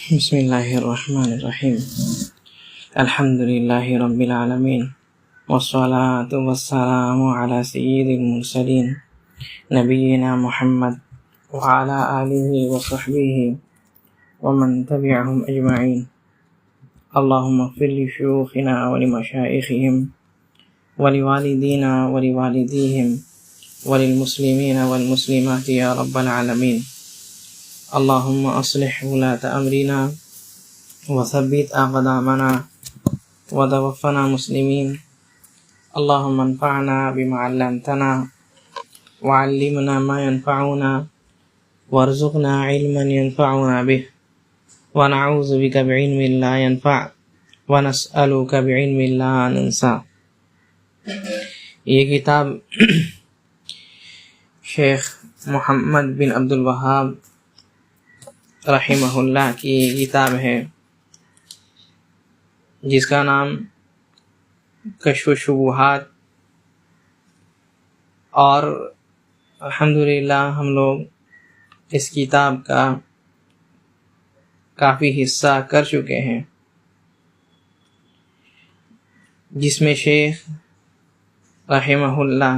بسم اللہ الرحمن الرحیم الحمد للہ رب العالمین والصلاة والسلام علی سید المرسلین نبینا محمد وعلی آلہ وصحبہ ومن تبعهم اجمعین اللہم اغفر لشیوخنا ولمشائخہم ولوالدینا ولوالدیہم وللمسلمین والمسلمات یا رب العالمین اللہم اصلح ولاة امرنا وثبت اقدامنا وتوفنا مسلمین اللہم انفعنا بما علمتنا وعلمنا ما ينفعنا وارزقنا علما ينفعنا به ونعوذ بك بعلم لا ينفع ونسألك بعلم لا ننسى۔ یہ کتاب شیخ محمد بن عبد الوہاب رحمہ اللہ کی کتاب ہے جس کا نام کشف الشبہات، اور الحمدللہ ہم لوگ اس کتاب کا کافی حصہ کر چکے ہیں، جس میں شیخ رحمہ اللہ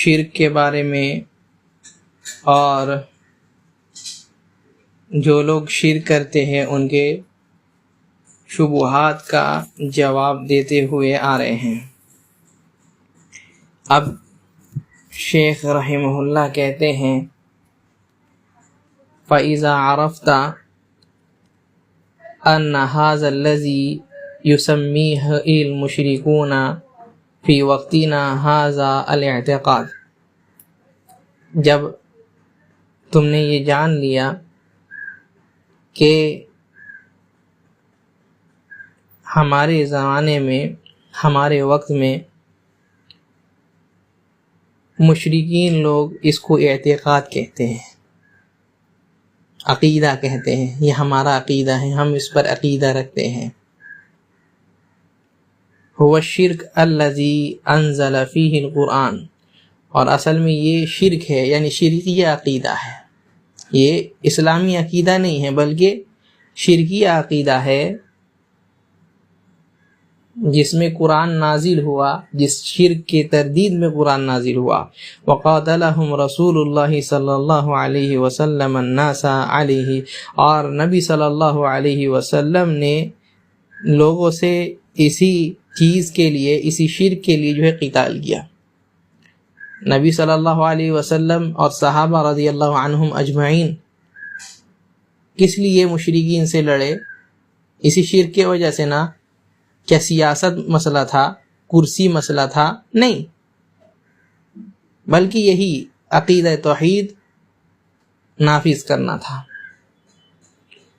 شرک کے بارے میں اور جو لوگ شرک کرتے ہیں ان کے شبہات کا جواب دیتے ہوئے آ رہے ہیں۔ اب شیخ رحمہ اللہ کہتے ہیں فَإِذَا عَرَفْتَ أَنَّ هَذَا الَّذِي يُسَمِّيهُ الْمُشْرِكُونَ فِي وَقْتِنَا هَذَا الْاعْتِقَادِ، جب تم نے یہ جان لیا کہ ہمارے زمانے میں، ہمارے وقت میں مشرکین لوگ اس کو اعتقاد کہتے ہیں، عقیدہ کہتے ہیں، یہ ہمارا عقیدہ ہے، ہم اس پر عقیدہ رکھتے ہیں۔ هو الشرک الذی انزل فیہ القرآن، اور اصل میں یہ شرک ہے، یعنی شرکیہ عقیدہ ہے، یہ اسلامی عقیدہ نہیں ہے بلکہ شرکیہ عقیدہ ہے، جس میں قرآن نازل ہوا، جس شرک کے تردید میں قرآن نازل ہوا۔ وقاتلہم رسول اللہ صلی اللہ علیہ وسلم الناس علیہ، اور نبی صلی اللہ علیہ وسلم نے لوگوں سے اسی چیز کے لیے، اسی شرک کے لیے جو ہے قتال کیا۔ نبی صلی اللہ علیہ وسلم اور صحابہ رضی اللہ عنہم اجمعین کس لیے مشرکین سے لڑے؟ اسی شرک کی وجہ سے نا۔ کیا سیاست مسئلہ تھا؟ کرسی مسئلہ تھا؟ نہیں، بلکہ یہی عقیدہ توحید نافذ کرنا تھا۔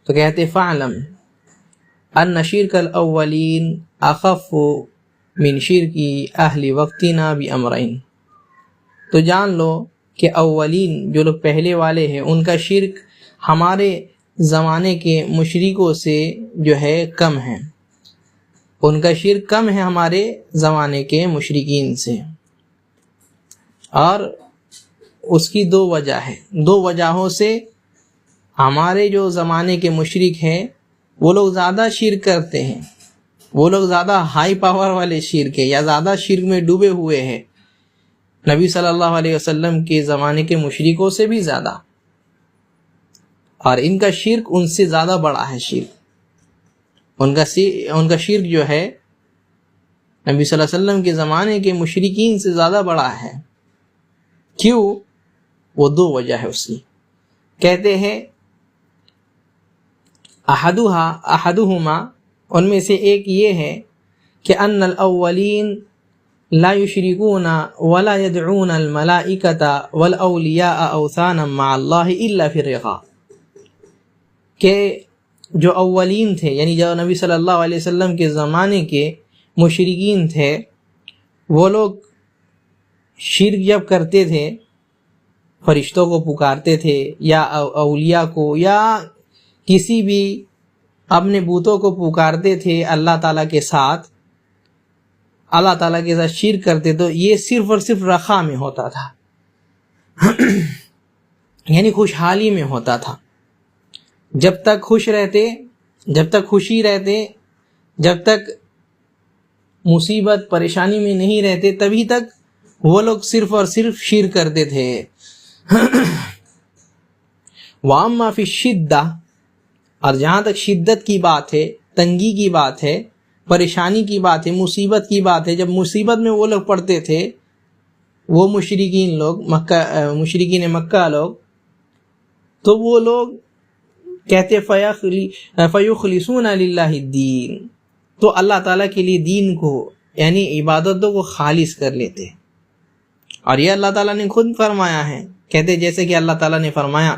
تو کہتے فَعْلَمْ أَنَّ شِرْكَ الْأَوَّلِينَ أَخَفُّ مِنْ شِرْكِ أَهْلِ وَقْتِنَا بِأَمْرَيْنِ، تو جان لو کہ اولین جو لوگ پہلے والے ہیں ان کا شرک ہمارے زمانے کے مشرکوں سے جو ہے کم ہے، ان کا شرک کم ہے ہمارے زمانے کے مشرکین سے، اور اس کی دو وجہ ہے، دو وجہوں سے ہمارے جو زمانے کے مشرک ہیں وہ لوگ زیادہ شرک کرتے ہیں، وہ لوگ زیادہ ہائی پاور والے شرک ہیں یا زیادہ شرک میں ڈوبے ہوئے ہیں نبی صلی اللہ علیہ وسلم کے زمانے کے مشرکوں سے بھی زیادہ، اور ان کا شرک ان سے زیادہ بڑا ہے۔ شرک ان کا شرک جو ہے نبی صلی اللہ علیہ وسلم کے زمانے کے مشرکین سے زیادہ بڑا ہے۔ کیوں؟ وہ دو وجہ ہے اس کی۔ کہتے ہیں احدہما، ان میں سے ایک یہ ہے کہ ان الاولین لا یشرکون ولا یدعون الملائکۃ والاولیاء اوثانا مع اللہ الا فی الرقاء، کہ جو اولین تھے، یعنی جو نبی صلی اللہ علیہ وسلم کے زمانے کے مشرکین تھے، وہ لوگ شرک جب کرتے تھے فرشتوں کو پکارتے تھے یا اولیاء کو یا کسی بھی اپنے بتوں کو پکارتے تھے اللہ تعالیٰ کے ساتھ، اللہ تعالیٰ کے ساتھ شرک کرتے، تو یہ صرف اور صرف رخا میں ہوتا تھا۔ یعنی خوشحالی میں ہوتا تھا. جب تک خوش رہتے، جب تک خوشی رہتے، جب تک مصیبت پریشانی میں نہیں رہتے، تبھی تک وہ لوگ صرف اور صرف شرک کرتے تھے. وَأَمَّا فِي الشِّدَّةِ، اور جہاں تک شدت کی بات ہے، تنگی کی بات ہے، پریشانی کی بات ہے، مصیبت کی بات ہے، جب مصیبت میں وہ لوگ پڑتے تھے، وہ مشرکین لوگ، مشرکین مکہ لوگ، تو وہ لوگ کہتے فَيُخْلِصُونَ لِلَّهِ الدِّينَ، تو اللہ تعالیٰ کے لیے دین کو یعنی عبادتوں کو خالص کر لیتے. اور یہ اللہ تعالیٰ نے خود فرمایا ہے، کہتے جیسے کہ اللہ تعالیٰ نے فرمایا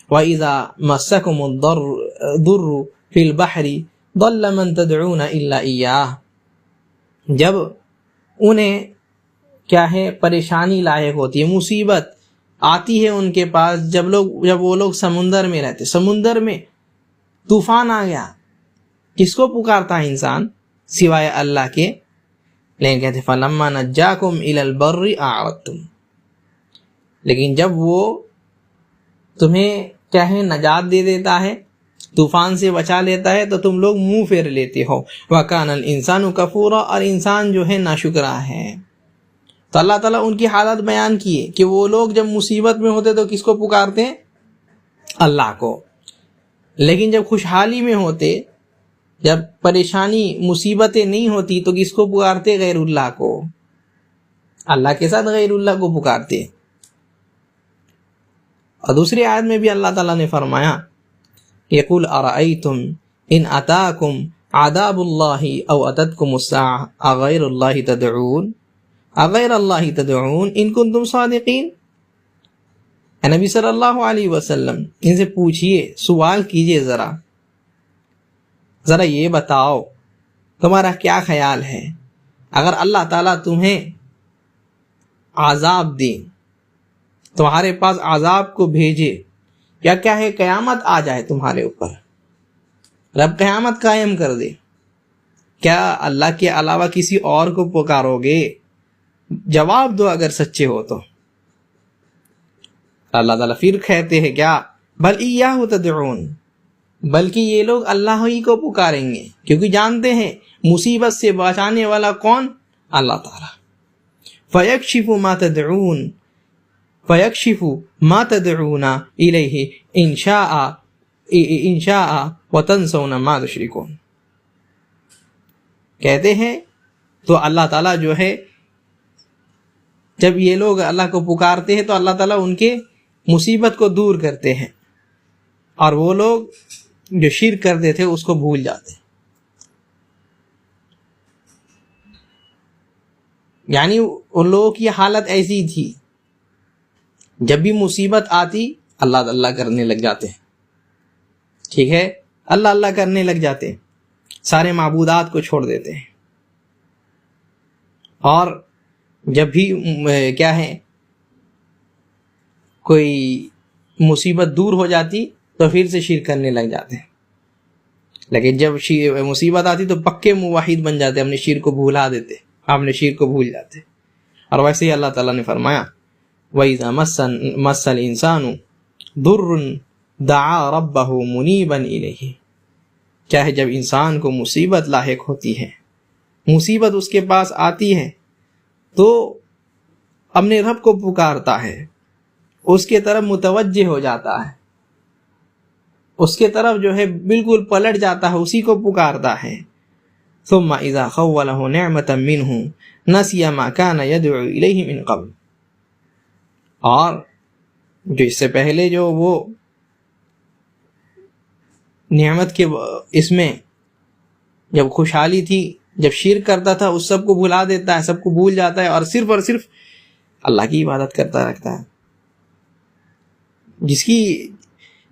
وَإِذَا مَسَّكُمُ الضُّرُّ فِي الْبَحْرِ ضَلَّ مَن تَدْعُونَ إِلَّا إِيَّاهُ، جب انہیں کیا ہے پریشانی لاحق ہوتی ہے، مصیبت آتی ہے ان کے پاس، جب وہ لوگ سمندر میں رہتے، سمندر میں طوفان آ گیا، کس کو پکارتا ہے انسان سوائے اللہ کے؟ لیکن کہتے فَلَمَّا نَجَّاكُمْ إِلَى الْبَرِّ أَعْرَضْتُمْ، لیکن جب وہ تمہیں کیا ہے نجات دے دیتا ہے، طوفان سے بچا لیتا ہے، تو تم لوگ منہ پھیر لیتے ہو. وَكَانَ الْإِنسَانُ كَفُورًا، اور انسان جو ہے ناشکرا ہے. تو اللہ تعالیٰ ان کی حالت بیان کیے کہ وہ لوگ جب مصیبت میں ہوتے تو کس کو پکارتے ہیں؟ اللہ کو. لیکن جب خوشحالی میں ہوتے، جب پریشانی مصیبتیں نہیں ہوتی، تو کس کو پکارتے؟ غیر اللہ کو. اللہ کے ساتھ غیر اللہ کو پکارتے. اور دوسری آیت میں بھی اللہ تعالیٰ نے فرمایا یقول ارأیتم ان اتاکم عذاب اللہ او اتتکم الساعة اغیر اللہ تدعون اغیر اللہ تدعون ان کنتم صادقین. اے نبی صلی اللہ علیہ وسلم، ان سے پوچھئے، سوال کیجئے، ذرا یہ بتاؤ تمہارا کیا خیال ہے، اگر اللہ تعالیٰ تمہیں عذاب دے، تمہارے پاس عذاب کو بھیجے، کیا ہے قیامت آ جائے تمہارے اوپر، رب قیامت قائم کر دے، کیا اللہ کے علاوہ کسی اور کو پکارو گے؟ جواب دو اگر سچے ہو تو. اللہ تعالیٰ پھر کہتے ہیں کیا بل ایاہ تدعون، بلکہ یہ لوگ اللہ ہی کو پکاریں گے، کیونکہ جانتے ہیں مصیبت سے بچانے والا کون؟ اللہ تعالیٰ. فیکشف ما تدعون الیہ ان شاء وتنسون ما تشرکون. کہتے ہیں تو اللہ تعالیٰ جو ہے جب یہ لوگ اللہ کو پکارتے ہیں تو اللہ تعالیٰ ان کے مصیبت کو دور کرتے ہیں، اور وہ لوگ جو شرک کرتے تھے اس کو بھول جاتے ہیں. یعنی ان لوگوں کی حالت ایسی تھی، جب بھی مصیبت آتی اللہ اللہ کرنے لگ جاتے ہیں. ٹھیک ہے، اللہ اللہ کرنے لگ جاتے ہیں، سارے معبودات کو چھوڑ دیتے ہیں. اور جب بھی کیا ہے کوئی مصیبت دور ہو جاتی تو پھر سے شرک کرنے لگ جاتے ہیں. لیکن جب مصیبت آتی تو پکے موحد بن جاتے، اپنے شرک کو بھولا دیتے، اپنے شرک کو بھول جاتے. اور ویسے ہی اللہ تعالیٰ نے فرمایا وَإِذَا مَسَّ الْإِنسَانُ ضُرٌّ دَعَا رَبَّهُ مُنِيبًا إِلَيْهِ. کیا ہے جب انسان کو مصیبت لاحق ہوتی ہے، مصیبت اس کے پاس آتی ہے، تو اپنے رب کو پکارتا ہے، اس کے طرف متوجہ ہو جاتا ہے، اس کے طرف جو ہے بالکل پلٹ جاتا ہے، اسی کو پکارتا ہے. ثم اذا خوله نعمة منه نسي ما كان يدعو الیہ من قبل. اور جو اس سے پہلے جو وہ نعمت کے اس میں جب خوشحالی تھی، جب شرک کرتا تھا، اس سب کو بھلا دیتا ہے، سب کو بھول جاتا ہے، اور صرف اللہ کی عبادت کرتا رہتا ہے.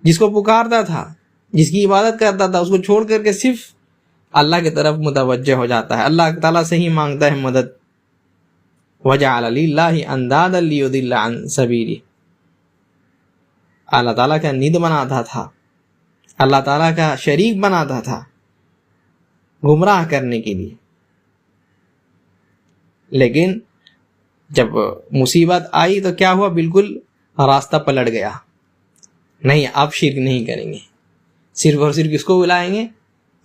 جس کو پکارتا تھا، جس کی عبادت کرتا تھا، اس کو چھوڑ کر کے صرف اللہ کی طرف متوجہ ہو جاتا ہے، اللہ تعالیٰ سے ہی مانگتا ہے مدد. وَجَعَلَ لِلَّهِ أَنْدَادًا لِيُضِلَّ عَنْ سَبِيلِهِ. اللہ تعالیٰ کا ند بناتا تھا، اللہ تعالیٰ کا شریک بناتا تھا گمراہ کرنے کے لیے. لیکن جب مصیبت آئی تو کیا ہوا؟ بالکل راستہ پلٹ گیا، نہیں اب شرک نہیں کریں گے، صرف اور صرف کس کو بلائیں گے؟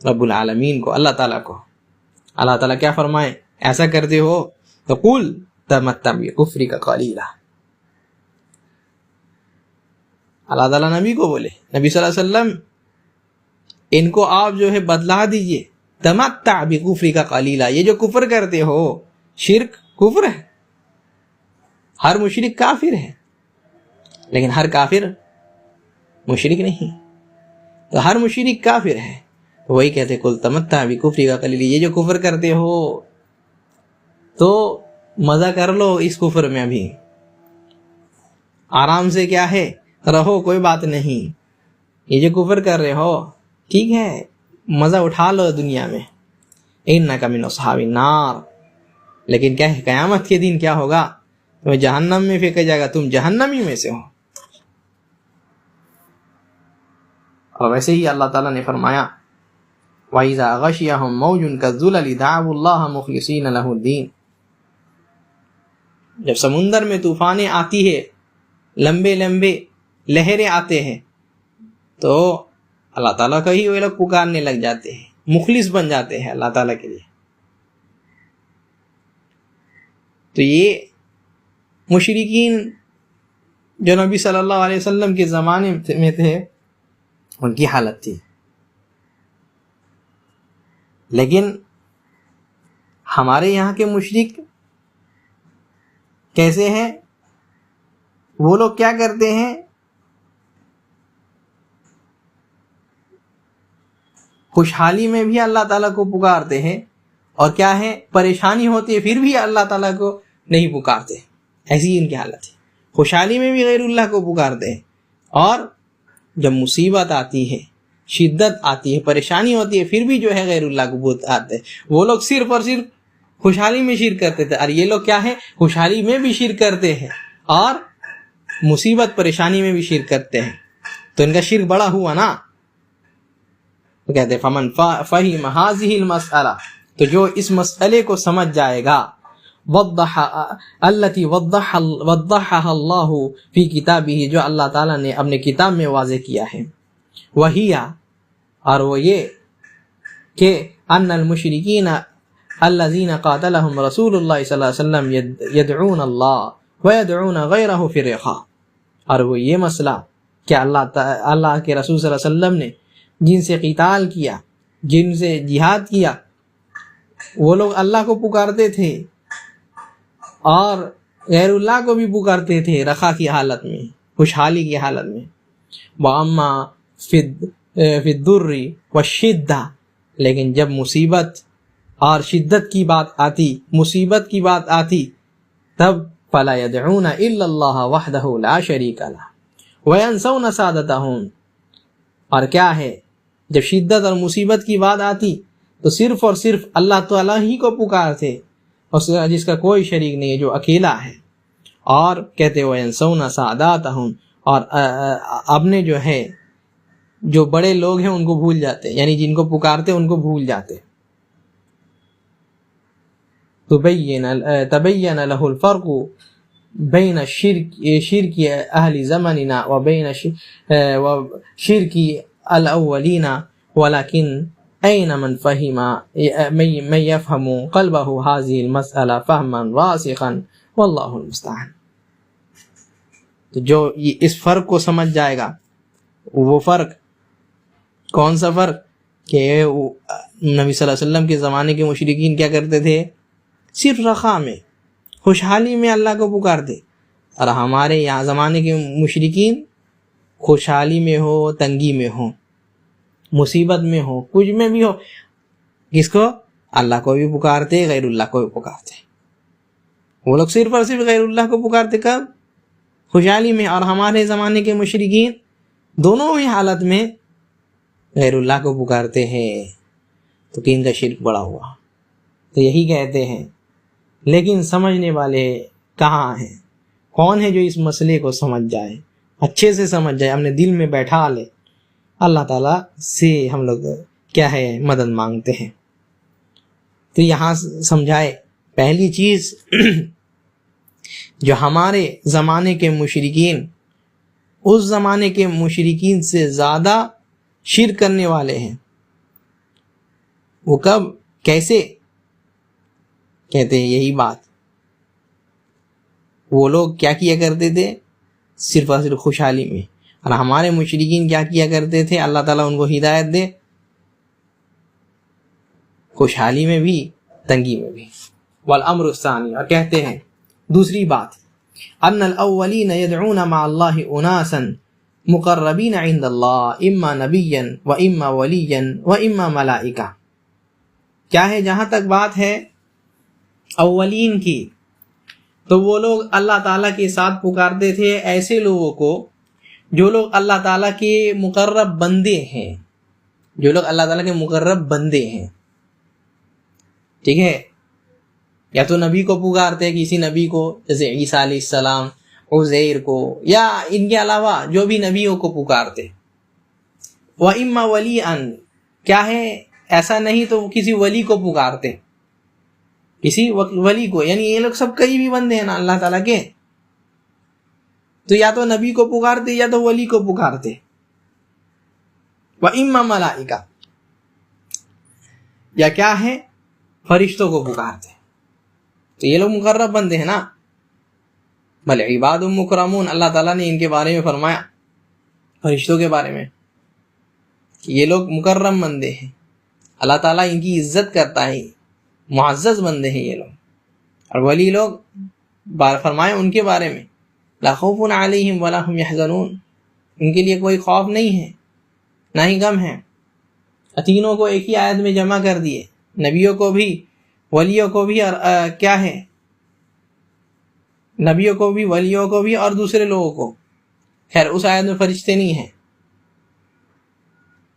رب العالمین کو، اللہ تعالیٰ کو۔ اللہ تعالیٰ کیا فرمائے؟ ایسا کرتے ہو تو قل تمتع بکفرک قلیلا۔ اللہ تعالیٰ نبی کو بولے، نبی صلی اللہ علیہ وسلم ان کو آپ جو ہے بدلا دیجئے، تمتع بکفرک قلیلا۔ یہ جو کفر کرتے ہو، شرک کفر ہے، ہر مشرک کافر ہے، لیکن ہر کافر مشرک نہیں، تو ہر مشرک کافر ہے، تو وہی کہتے قل تمتع بکفرک قلیلا۔ یہ جو کفر کرتے ہو تو مزہ کر لو اس کفر میں، ابھی آرام سے کیا ہے رہو، کوئی بات نہیں۔ یہ جو کفر کر رہے ہو ٹھیک ہے، مزہ اٹھا لو دنیا میں، انک من اصحاب النار، لیکن کیا ہے قیامت کے دن کیا ہوگا؟ تمہیں جہنم میں پھینکا جائے گا، تم جہنمی میں سے ہو۔ اور ویسے ہی اللہ تعالیٰ نے فرمایا وَإِذَا غَشِيَهُم مَوْجٌ كَالظُّلَلِ دَعَوُا اللَّهَ مُخْلِصِينَ لَهُ الدِّينَ۔ جب سمندر میں طوفانیں آتی ہے، لمبے لمبے لہریں آتے ہیں، تو اللہ تعالیٰ کا ہی وہ لوگ پکارنے لگ جاتے ہیں، مخلص بن جاتے ہیں اللہ تعالیٰ کے لیے۔ تو یہ مشرکین جو نبی صلی اللہ علیہ وسلم کے زمانے میں تھے، ان کی حالت تھی۔ لیکن ہمارے یہاں کے مشرک کیسے ہیں؟ وہ لوگ کیا کرتے ہیں؟ خوشحالی میں بھی اللہ تعالیٰ کو پکارتے ہیں، اور کیا ہے پریشانی ہوتی ہے پھر بھی اللہ تعالیٰ کو نہیں پکارتے، ایسی ان کی حالت ہے۔ خوشحالی میں بھی غیر اللہ کو پکارتے ہیں، اور جب مصیبت آتی ہے، شدت آتی ہے، پریشانی ہوتی ہے، پھر بھی جو ہے غیر اللہ کو پکارتے ہیں۔ وہ لوگ صرف اور صرف خوشحالی میں شرک کرتے تھے، اور یہ لوگ کیا ہے خوشحالی میں بھی شرک کرتے ہیں اور مصیبت پریشانی میں بھی شرک کرتے ہیں، تو ان کا شرک بڑا ہوا نا۔ تو کہتے ہیں فمن فہم هذه المسئلہ، تو جو اس مسئلے کو سمجھ جائے گا، التي وضحها اللہ فی کتابہ، جو اللہ تعالیٰ نے اپنے کتاب میں واضح کیا ہے، وہی، اور وہ یہ کہ ان المشرکین الذین قاتلهم رسول اللہ صلی اللہ علیہ وسلم یدعون اللہ ویدعون غیرہ فی الرخاء، اور وہ یہ مسئلہ کہ اللہ کے رسول صلی اللہ علیہ وسلم نے جن سے قتال کیا، جن سے جہاد کیا، وہ لوگ اللہ کو پکارتے تھے اور غیر اللہ کو بھی پکارتے تھے رخا کی حالت میں، خوشحالی کی حالت میں۔ وَأَمَّا فِي الضُّرِّ وَالشِّدَّةِ، لیکن جب مصیبت اور شدت کی بات آتی، مصیبت کی بات آتی، تب فَلَا يَدْعُونَ إِلَّا اللَّهَ وَحْدَهُ لَا شَرِيكَ لَهُ وَيَنْسَوْنَ سَعَادَتَهُمْ، اور کیا ہے جب شدت اور مصیبت کی بات آتی تو صرف اور صرف اللہ تعالیٰ ہی کو پکارتے، اور جس کا کوئی شریک نہیں ہے، جو اکیلا ہے، اور کہتے وَيَنْسَوْنَ سَعَادَتَهُمْ، اور اپنے جو ہے جو بڑے لوگ ہیں ان کو بھول جاتے، یعنی جن کو پکارتے ان کو بھول جاتے۔ تبین له الفرق بین شرک اہل زماننا وبین شرک الاولین ولكن این من یفهم قلبه هذه المسألہ فهما راسخا واللہ المستعان۔ تو جو اس فرق کو سمجھ جائے گا، وہ فرق کون سا فرق؟ کہ نبی صلی اللہ علیہ وسلم کے زمانے کے مشرکین کیا کرتے تھے؟ صرف رخا میں، خوشحالی میں اللہ کو پکارتے، اور ہمارے یہاں زمانے کے مشرکین خوشحالی میں ہو، تنگی میں ہو، مصیبت میں ہو، کچھ میں بھی ہو، کس کو؟ اللہ کو بھی پکارتے، غیر اللہ کو بھی پکارتے۔ وہ لوگ صرف اور صرف غیر اللہ کو پکارتے کب؟ خوشحالی میں، اور ہمارے زمانے کے مشرکین دونوں ہی حالت میں غیر اللہ کو پکارتے ہیں، تو کہ ان کا شرک بڑا ہوا۔ تو یہی کہتے ہیں، لیکن سمجھنے والے کہاں ہیں؟ کون ہے جو اس مسئلے کو سمجھ جائے، اچھے سے سمجھ جائے، اپنے دل میں بیٹھا لے؟ اللہ تعالیٰ سے ہم لوگ کیا ہے مدد مانگتے ہیں۔ تو یہاں سمجھائے پہلی چیز جو ہمارے زمانے کے مشرکین اس زمانے کے مشرکین سے زیادہ شرک کرنے والے ہیں۔ وہ کب، کیسے؟ کہتے ہیں یہی بات، وہ لوگ کیا کیا کرتے تھے؟ صرف اور صرف خوشحالی میں، اور ہمارے مشرکین کیا کیا کرتے تھے؟ اللہ تعالیٰ ان کو ہدایت دے، خوشحالی میں بھی تنگی میں بھی۔ والامر الثانی، اور کہتے ہیں دوسری بات، ان الاولین یدعون مع اللہ اناسا مقربین عند اللہ، اما نبیا و اما ولیا و اما ملائکہ۔ کیا ہے، جہاں تک بات ہے اولین کی، تو وہ لوگ اللہ تعالیٰ کے ساتھ پکارتے تھے ایسے لوگوں کو جو لوگ اللہ تعالیٰ کے مقرب بندے ہیں، جو لوگ اللہ تعالیٰ کے مقرب بندے ہیں، ٹھیک ہے؟ یا تو نبی کو پکارتے، کسی نبی کو، جیسے عیسیٰ علیہ السلام، عزیر کو، یا ان کے علاوہ جو بھی نبیوں کو پکارتے۔ وَإِمَّا وَلِيًّا، کیا ہے، ایسا نہیں تو کسی ولی کو پکارتے، کسی ولی کو، یعنی یہ لوگ سب قریبی بندے ہیں نا اللہ تعالیٰ کے، تو یا تو نبی کو پکارتے یا تو ولی کو پکارتے۔ وَإِمَّا مَلَائِکَہ، یا کیا ہے، فرشتوں کو پکارتے، تو یہ لوگ مقرب بندے ہیں نا۔ بل عباد مکرمون، اللہ تعالیٰ نے ان کے بارے میں فرمایا، فرشتوں کے بارے میں، کہ یہ لوگ مکرم بندے ہیں، اللہ تعالیٰ ان کی عزت کرتا ہے، معزز بندے ہیں یہ لوگ۔ اور ولی لوگ فرمائے ان کے بارے میں، لا خوف علیہم ولا هم یحزنون، ان کے لیے کوئی خوف نہیں ہے نہ ہی غم ہے۔ تینوں کو ایک ہی آیت میں جمع کر دیے، نبیوں کو بھی، ولیوں کو بھی، اور کیا ہے، نبیوں کو بھی، ولیوں کو بھی، اور دوسرے لوگوں کو۔ خیر اس آیت میں فرشتے نہیں ہیں،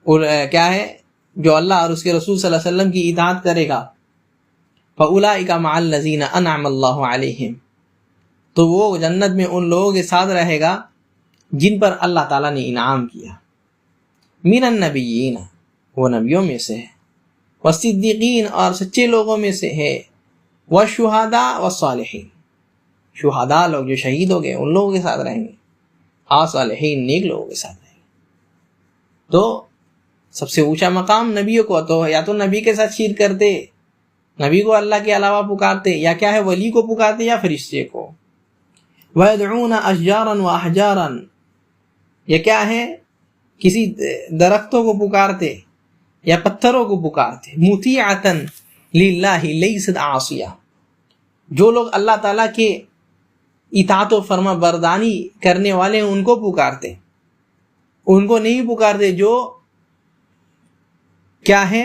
اور کیا ہے، جو اللہ اور اس کے رسول صلی اللہ علیہ وسلم کی اطاعت کرے گا، فَأُولَٰئِكَ مَعَ الَّذِينَ أَنْعَمَ اللَّهُ عَلَيْهِمْ، تو وہ جنت میں ان لوگوں کے ساتھ رہے گا جن پر اللہ تعالیٰ نے انعام کیا۔ مِنَ النَّبِيِّينَ، وہ نبیوں میں سے ہے، والصدیقین، اور سچے لوگوں میں سے ہے، والشہداء والصالحین، شہداء لوگ جو شہید ہو گئے ان لوگوں کے ساتھ رہیں گے، اور صالحین نیک لوگوں کے ساتھ رہیں گے۔ تو سب سے اونچا مقام نبیوں کو، تو یا تو نبی کے ساتھ شرک کرتے، نبی کو اللہ کے علاوہ پکارتے، یا کیا ہے، ولی کو پکارتے یا فرشتے کو۔ وَيَدْعُونَ أَشْجَارًا وَأَحْجَارًا، یہ کیا ہے، کسی درختوں کو پکارتے یا پتھروں کو پکارتے۔ مُطِیعَةً لِلَّهِ لَيْسَتْ عَاصِیَةً، جو لوگ اللہ تعالیٰ کے اطاعت و فرما برداری کرنے والے ہیں ان کو پکارتے، ان کو نہیں پکارتے جو کیا ہے،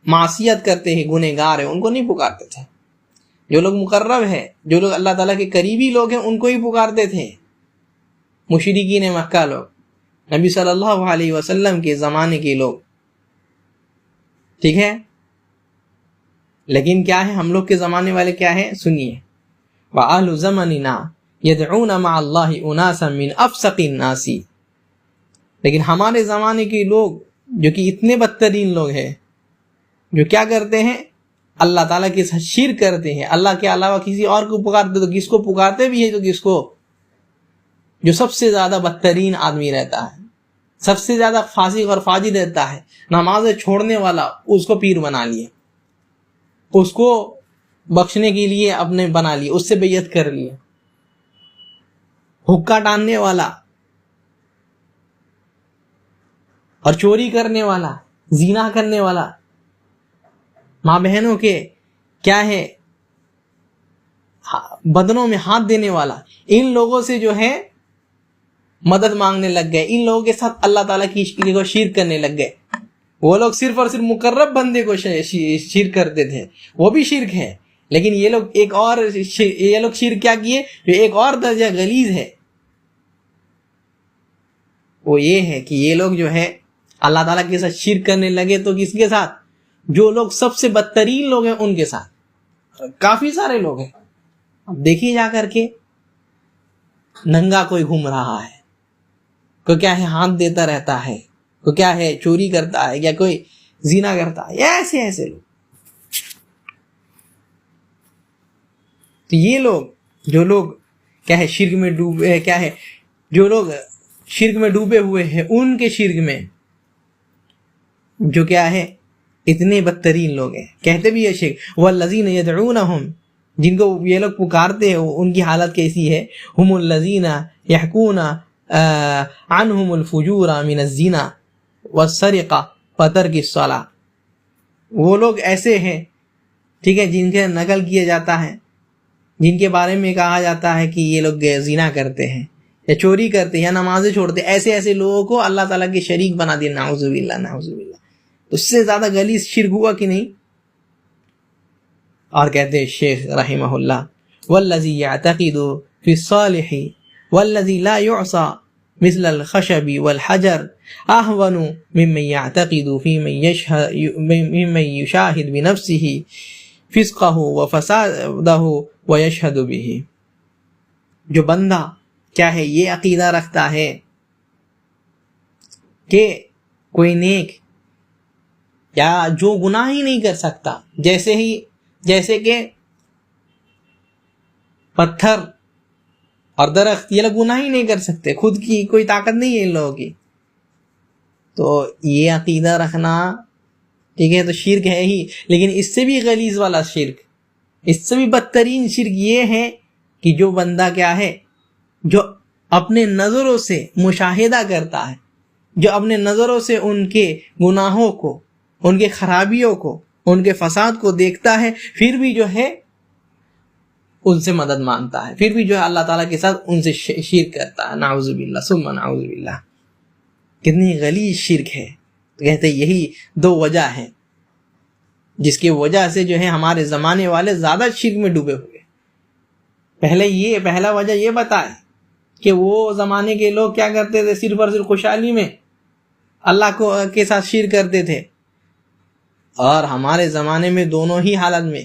معصیت کرتے ہیں، گنہگار ہیں، ان کو نہیں پکارتے تھے۔ جو لوگ مقرب ہیں، جو لوگ اللہ تعالیٰ کے قریبی لوگ ہیں، ان کو ہی پکارتے تھے مشرکین مکہ لوگ، نبی صلی اللہ علیہ وسلم کے زمانے کے لوگ، ٹھیک ہے۔ لیکن کیا ہے، ہم لوگ کے زمانے والے کیا ہے، سنیے، وَأَهْلُ زَمَنِنَا يَدْعُونَ مَعَ اللَّهِ أُنَاسًا مِنْ أَفْسَقِ النَّاسِ، لیکن ہمارے زمانے کے لوگ جو کہ اتنے بدترین لوگ ہیں، جو کیا کرتے ہیں، اللہ تعالیٰ کے ساتھ شرک کرتے ہیں، اللہ کے علاوہ کسی اور کو پکارتے، تو کس کو پکارتے بھی ہیں، تو کس کو، جو سب سے زیادہ بدترین آدمی رہتا ہے، سب سے زیادہ فاسق اور فاجر رہتا ہے، نمازیں چھوڑنے والا، اس کو پیر بنا لیے، اس کو بخشنے کے لیے اپنے بنا لیے، اس سے بیعت کر لیے، حقہ ٹاننے والا اور چوری کرنے والا، زنا کرنے والا، ماں بہنوں کے کیا ہے، بدنوں میں ہاتھ دینے والا، ان لوگوں سے جو ہے مدد مانگنے لگ گئے، ان لوگوں کے ساتھ اللہ تعالیٰ کی کو شرک کرنے لگ گئے۔ وہ لوگ صرف اور صرف مقرب بندے کو شرک کرتے تھے، وہ بھی شرک ہے، لیکن یہ لوگ ایک اور، یہ لوگ شرک کیا کیے، جو ایک اور درجہ غلیظ ہے، وہ یہ ہے کہ یہ لوگ جو ہے اللہ تعالیٰ کے ساتھ شرک کرنے لگے، تو کس کے ساتھ، جو لوگ سب سے بدترین لوگ ہیں ان کے ساتھ، کافی سارے لوگ ہیں۔ اب دیکھیے جا کر کے، ننگا کوئی گھوم رہا ہے، کوئی کیا ہے ہاتھ دیتا رہتا ہے، کوئی کیا ہے چوری کرتا ہے، یا کوئی زنا کرتا ہے، یا ایسے ایسے لوگ۔ تو یہ لوگ، جو لوگ کیا ہے شرک میں ڈوبے، کیا ہے جو لوگ شرک میں ڈوبے ہوئے ہیں، ان کے شرک میں جو کیا ہے اتنے بدترین لوگ ہیں. کہتے بھی یہ شرک والذین یدعونہم، جن کو یہ لوگ پکارتے ہیں ان کی حالت کیسی ہے؟ ہم الذین یحکون عنہم الفجور من الزنا والسرقہ وترک الصلاۃ. وہ لوگ ایسے ہیں، ٹھیک ہے، جن کے نقل کیا جاتا ہے، جن کے بارے میں کہا جاتا ہے کہ یہ لوگ زنا کرتے ہیں یا چوری کرتے ہیں یا نمازیں چھوڑتے ہیں. ایسے لوگوں کو اللہ تعالیٰ کے شریک بنا دیا. نعوذ باللہ نعوذ باللہ. اس سے زیادہ غلیظ شرک ہوا کہ نہیں؟ اور کہتے ہیں شیخ رحمہ اللہ والذی یعتقد فی الصالح والذی لا یعصى مثل الخشب والحجر اہون ممن یعتقد فی ممن یشاہد بنفسہ فسقہ وفسادہ ویشہد بہ. جو بندہ کیا ہے یہ عقیدہ رکھتا ہے کہ کوئی نیک یا جو گناہ ہی نہیں کر سکتا، جیسے کہ پتھر اور درخت، یہ لوگ گناہ ہی نہیں کر سکتے، خود کی کوئی طاقت نہیں ہے ان لوگوں کی، تو یہ عقیدہ رکھنا ٹھیک ہے تو شرک ہے ہی. لیکن اس سے بھی غلیظ والا شرک، اس سے بھی بدترین شرک یہ ہے کہ جو بندہ کیا ہے، جو اپنے نظروں سے مشاہدہ کرتا ہے، جو اپنے نظروں سے ان کے گناہوں کو، ان کے خرابیوں کو، ان کے فساد کو دیکھتا ہے، پھر بھی جو ہے ان سے مدد مانگتا ہے، پھر بھی جو ہے اللہ تعالیٰ کے ساتھ ان سے شرک کرتا ہے. نعوذ باللہ ثم نعوذ باللہ. کتنی غلیظ شرک ہے. تو کہتے یہی دو وجہ ہیں جس کی وجہ سے جو ہے ہمارے زمانے والے زیادہ شرک میں ڈوبے ہوئے. پہلا وجہ یہ بتائے کہ وہ زمانے کے لوگ کیا کرتے تھے، صرف اور صرف خوشحالی میں اللہ کے ساتھ شرک کرتے تھے. اور ہمارے زمانے میں دونوں ہی حالت میں،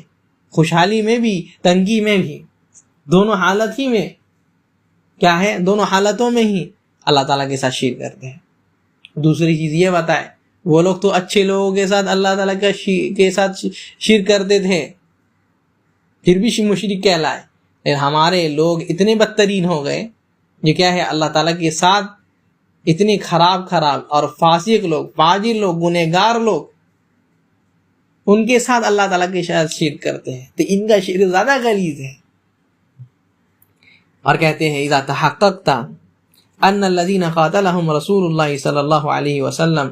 خوشحالی میں بھی تنگی میں بھی، دونوں حالت ہی میں کیا ہے، دونوں حالتوں میں ہی اللہ تعالیٰ کے ساتھ شرک کرتے ہیں. دوسری چیز یہ بتائے وہ لوگ تو اچھے لوگوں کے ساتھ اللہ تعالیٰ کے ساتھ شرک کرتے تھے، پھر بھی مشرک کہلائے. لیکن ہمارے لوگ اتنے بدترین ہو گئے جو کیا ہے اللہ تعالیٰ کے ساتھ اتنے خراب اور فاسق لوگ، فاجر لوگ، گنہگار لوگ، ان کے ساتھ اللہ تعالیٰ کے ساتھ شرک کرتے ہیں. تو ان کا شرک زیادہ غلیظ ہے. اور کہتے ہیں اذا تحققت ان الذين قاتلهم رسول الله صلی اللہ علیہ وسلم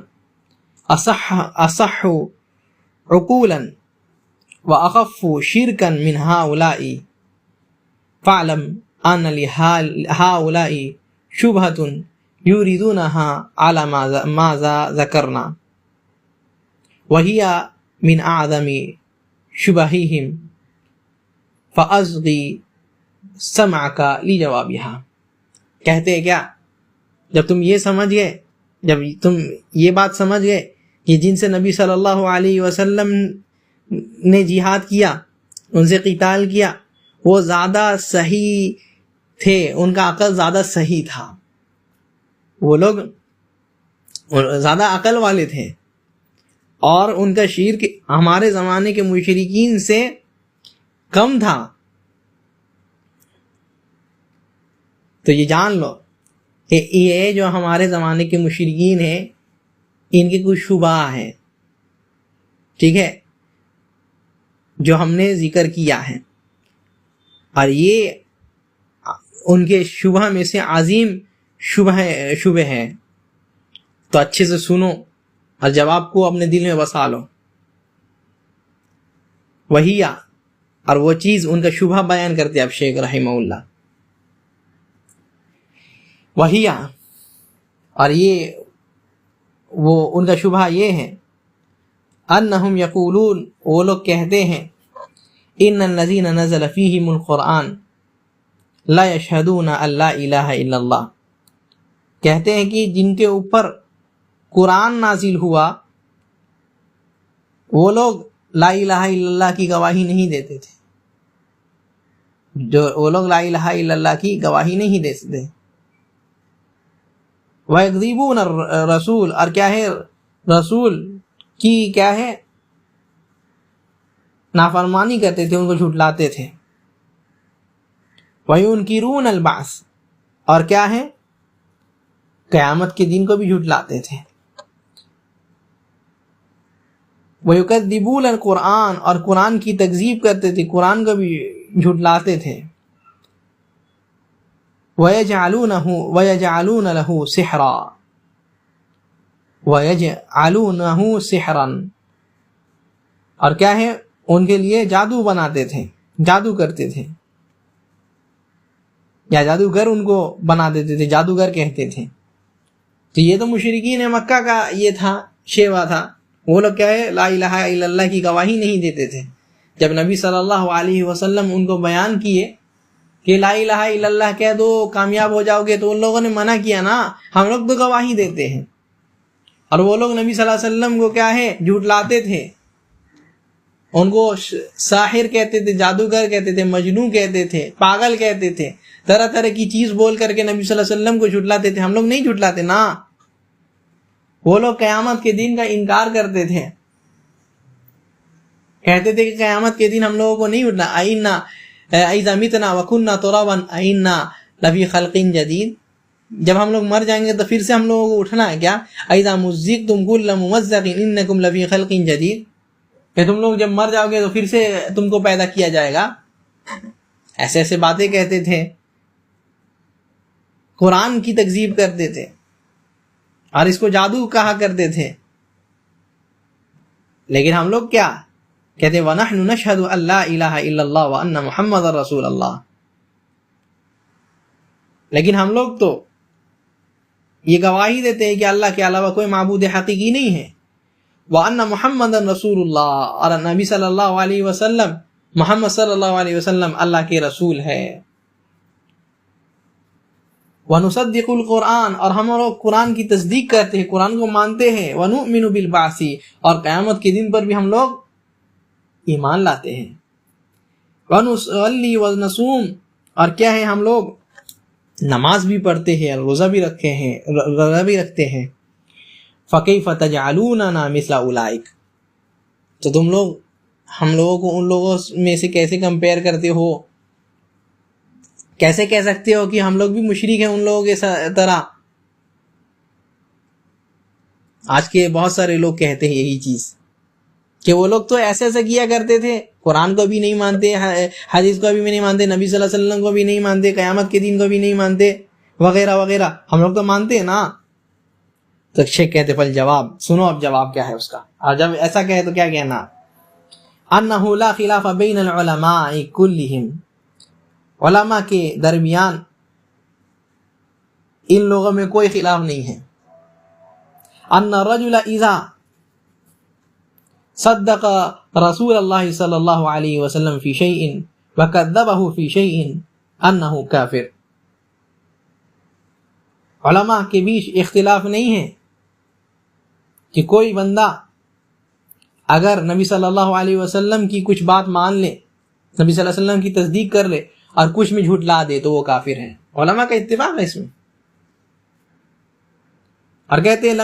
اصح عقولا واخف شركا من هؤلاء فاعلم ان لهؤلاء شبهة يريدونها على ما ذكرنا وهي من اعظم شبههم فاصغي سمعك لجوابها. کہتے ہیں کیا، جب تم یہ سمجھ گئے، جب تم یہ بات سمجھ گئے کہ جن سے نبی صلی اللہ علیہ وسلم نے جہاد کیا، ان سے قتال کیا، وہ زیادہ صحیح تھے، ان کا عقل زیادہ صحیح تھا، وہ لوگ زیادہ عقل والے تھے، اور ان کا شرک ہمارے زمانے کے مشرکین سے کم تھا. تو یہ جان لو کہ یہ جو ہمارے زمانے کے مشرکین ہیں ان کے کچھ شبہ ہیں، ٹھیک ہے، جو ہم نے ذکر کیا ہے، اور یہ ان کے شبہ میں سے عظیم شبہ ہے. تو اچھے سے سنو اور جواب کو اپنے دل میں بسا لو. وہی اور وہ چیز ان کا شبہ بیان کرتے اب شیخ رحمہ اللہ. وہی اور یہ وہ ان کا شبہ یہ ہے انہم یقولون، وہ لوگ کہتے ہیں ان الذین نزل فیہم القرآن لا یشہدون ان لا الہ الا اللہ. کہتے ہیں کہ جن کے اوپر قرآن نازل ہوا وہ لوگ لا الہ الا اللہ کی گواہی نہیں دیتے تھے، وہ لوگ لا الہ الا اللہ کی گواہی نہیں دیتے تھے. وَيَكْذِبُونَ الرَّسُولَ، اور کیا ہے، رسول کی کیا ہے نافرمانی کرتے تھے، ان کو جھٹلاتے تھے. وَيُنْكِرُونَ الْبَعْثَ، اور کیا ہے قیامت کے دن کو بھی جھٹلاتے تھے. وَيُكَذِّبُونَ الْقُرْآنَ اور قرآن کی تکذیب کرتے تھے, قرآن کو بھی جھٹلاتے تھے. وَيَجْعَلُونَ لَهُ سِحْرًا وَيَجْعَلُونَهُ سِحْرًا اور کیا ہے ان کے لیے جادو بناتے تھے, جادو کرتے تھے, یا جادوگر ان کو بنا دیتے تھے, جادوگر کہتے تھے. تو یہ تو مشرکین مکہ کا یہ تھا, شیوا تھا. وہ لوگ کیا ہے لا الہ الا اللہ کی گواہی نہیں دیتے تھے. جب نبی صلی اللہ علیہ وسلم ان کو بیان کیے کہ لا الہ الا اللہ کہہ دو کامیاب ہو جاؤ گے, تو ان لوگوں نے منع کیا نا, ہم لوگ تو گواہی دیتے ہیں. اور وہ لوگ نبی صلی اللہ علیہ وسلم کو کیا ہے جھٹلاتے تھے, ان کو ساحر کہتے تھے, جادوگر کہتے تھے, مجنون کہتے تھے, پاگل کہتے تھے, طرح طرح کی چیز بول کر کے نبی صلی اللہ علیہ وسلم کو جھٹلاتے تھے. ہم لوگ نہیں جھٹلاتے نا. وہ لوگ قیامت کے دن کا انکار کرتے تھے, کہتے تھے کہ قیامت کے دن ہم لوگوں کو نہیں اٹھنا. ائنا اذا متنا وكنا ترابا ائنا لفی خلق جدید, جب ہم لوگ مر جائیں گے تو پھر سے ہم لوگوں کو اٹھنا ہے کیا؟ اذا مزقتم كل ممزق انکم لفی خلق جدید, کہ تم لوگ جب مر جاؤ گے تو پھر سے تم کو پیدا کیا جائے گا. ایسے ایسے باتیں کہتے تھے, قرآن کی تکذیب کرتے تھے اور اس کو جادو کہا کرتے تھے. لیکن ہم لوگ کیا کہتے ہیں وَنَحْنُ نَشْهَدُ أَن لَا إِلَهَ إِلَّا اللَّهُ وَأَنَّ مُحَمَّدًا رَسُولُ اللَّهِ. لیکن ہم لوگ تو یہ گواہی دیتے ہیں کہ اللہ کے علاوہ کوئی معبود حقیقی نہیں ہے. وَأَنَّ مُحَمَّدًا رَسُولُ اللَّهِ, اور نبی صلی اللہ علیہ وسلم, محمد صلی اللہ علیہ وسلم اللہ کے رسول ہے. وَنُصَدِّقُ الْقُرْآنَ, اور ہم لوگ قرآن کی تصدیق کرتے ہیں, قرآن کو مانتے ہیں. وَنُؤْمِنُ بِالْبَعْثِ, اور قیامت کے دن پر بھی ہم لوگ ایمان لاتے ہیں. وَنُصَلِّي وَنَصُومُ, اور کیا ہے ہم لوگ نماز بھی پڑھتے ہیں, روزہ بھی رکھتے ہیں. فَكَيْفَ تَجْعَلُونَنَا مِثْلَ أُولَئِكَ, تو تم لوگ ہم لوگوں کو ان لوگوں میں سے کیسے کمپیئر کرتے ہو, کیسے کہہ سکتے ہو کہ ہم لوگ بھی مشرک ہیں ان لوگوں کے طرح. آج کے بہت سارے لوگ کہتے ہیں یہی چیز کہ وہ لوگ تو ایسے ایسے کیا کرتے تھے, قرآن کو بھی نہیں مانتے, حدیث کو بھی نہیں مانتے, نبی صلی اللہ علیہ وسلم کو بھی نہیں مانتے, قیامت کے دن کو بھی نہیں مانتے, وغیرہ وغیرہ. ہم لوگ تو مانتے ہیں نا. تو شیخ کہتے پل جواب سنو, اب جواب کیا ہے اس کا. اور جب ایسا کہے تو کیا کہنا؟ انہ لا خلاف بین العلماء کلہم, علماء کے درمیان ان لوگوں میں کوئی خلاف نہیں ہے. ان الرجل اذا صدق رسول اللہ صلی اللہ علیہ وسلم فی شیء وکذبہ فی شیء انہ کافر. علماء کے بیچ اختلاف نہیں ہے کہ کوئی بندہ اگر نبی صلی اللہ علیہ وسلم کی کچھ بات مان لے, نبی صلی اللہ علیہ وسلم کی تصدیق کر لے اور کچھ میں جھٹلا دے تو وہ کافر ہے. علماء کا اتفاق ہے اس میں. اور کہتے ہیں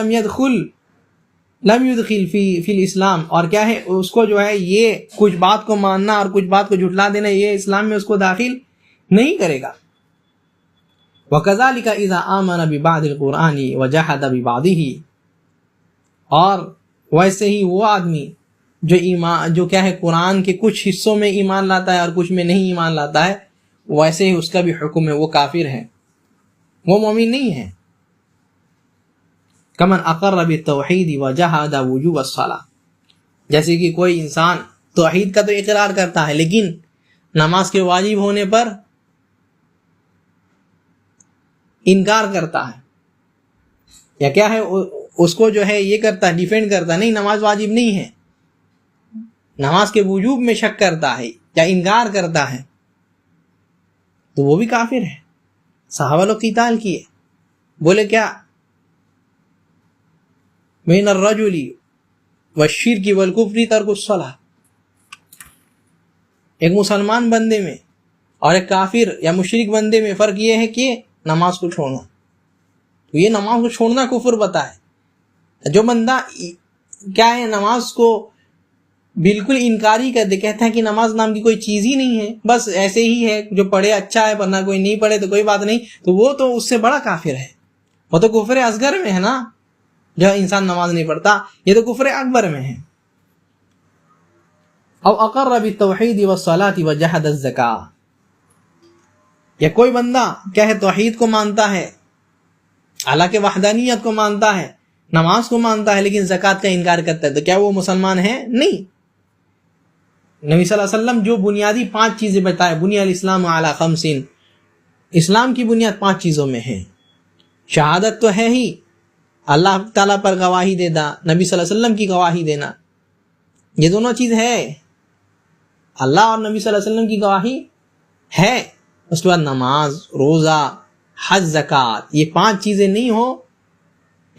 لم یدخل فی الاسلام, اور کیا ہے اس کو جو ہے یہ کچھ بات کو ماننا اور کچھ بات کو جھٹلا دینا یہ اسلام میں اس کو داخل نہیں کرے گا. وَكَذَلِكَ إِذَا آمَنَ بِبَعْضِ الْقُرْآنِ وَجَحَدَ بِبَعْضِهِ, اور ویسے ہی وہ آدمی جو کیا ہے قرآن کے کچھ حصوں میں ایمان لاتا ہے اور کچھ میں نہیں ایمان لاتا ہے, ویسے ہی اس کا بھی حکم ہے, وہ کافر ہے, وہ مومن نہیں ہے. کمن اقر بالتوحید وجحد وجوب الصلاۃ, جیسے کہ کوئی انسان توحید کا تو اقرار کرتا ہے لیکن نماز کے واجب ہونے پر انکار کرتا ہے, یا کیا ہے اس کو جو ہے یہ کرتا ہے ڈیفینڈ کرتا ہے, نہیں نماز واجب نہیں ہے, نماز کے وجوب میں شک کرتا ہے یا انکار کرتا ہے, تو وہ بھی کافر ہے. صحابہ لوگ قتال کیے, بولے کیا بین الرجل والشرک والکفر ترک الصلاۃ, ایک مسلمان بندے میں اور ایک کافر یا مشرک بندے میں فرق یہ ہے کہ نماز کو چھوڑنا. تو یہ نماز کو چھوڑنا کفر بتائے. جو بندہ کیا ہے نماز کو بالکل انکاری کر دے, کہتا ہے کہ نماز نام کی کوئی چیز ہی نہیں ہے, بس ایسے ہی ہے, جو پڑھے اچھا ہے ورنہ کوئی نہیں پڑھے تو کوئی بات نہیں, تو وہ تو اس سے بڑا کافر ہے. وہ تو کفر اصغر میں ہے نا، جو انسان نماز نہیں پڑھتا، یہ تو کفر اکبر میں ہے۔ او اقر بالتوحید والصلاۃ وجحد الزکاۃ، یا کوئی بندہ کیا ہے توحید کو مانتا ہے، اللہ کے وحدانیت کو مانتا ہے، نماز کو مانتا ہے، لیکن زکوٰۃ کا انکار کرتا ہے، تو کیا وہ مسلمان ہے؟ نہیں۔ نبی صلی اللہ علیہ وسلم جو بنیادی 5 چیزیں بتائے، بنی الاسلام علی 5، اسلام کی بنیاد 5 چیزوں میں ہے۔ شہادت تو ہے ہی، اللہ تعالیٰ پر گواہی دینا، نبی صلی اللہ علیہ وسلم کی گواہی دینا، یہ دونوں چیز ہے، اللہ اور نبی صلی اللہ علیہ وسلم کی گواہی ہے۔ اس کے بعد نماز، روزہ، حج، زکوٰۃ، یہ 5 چیزیں نہیں ہو،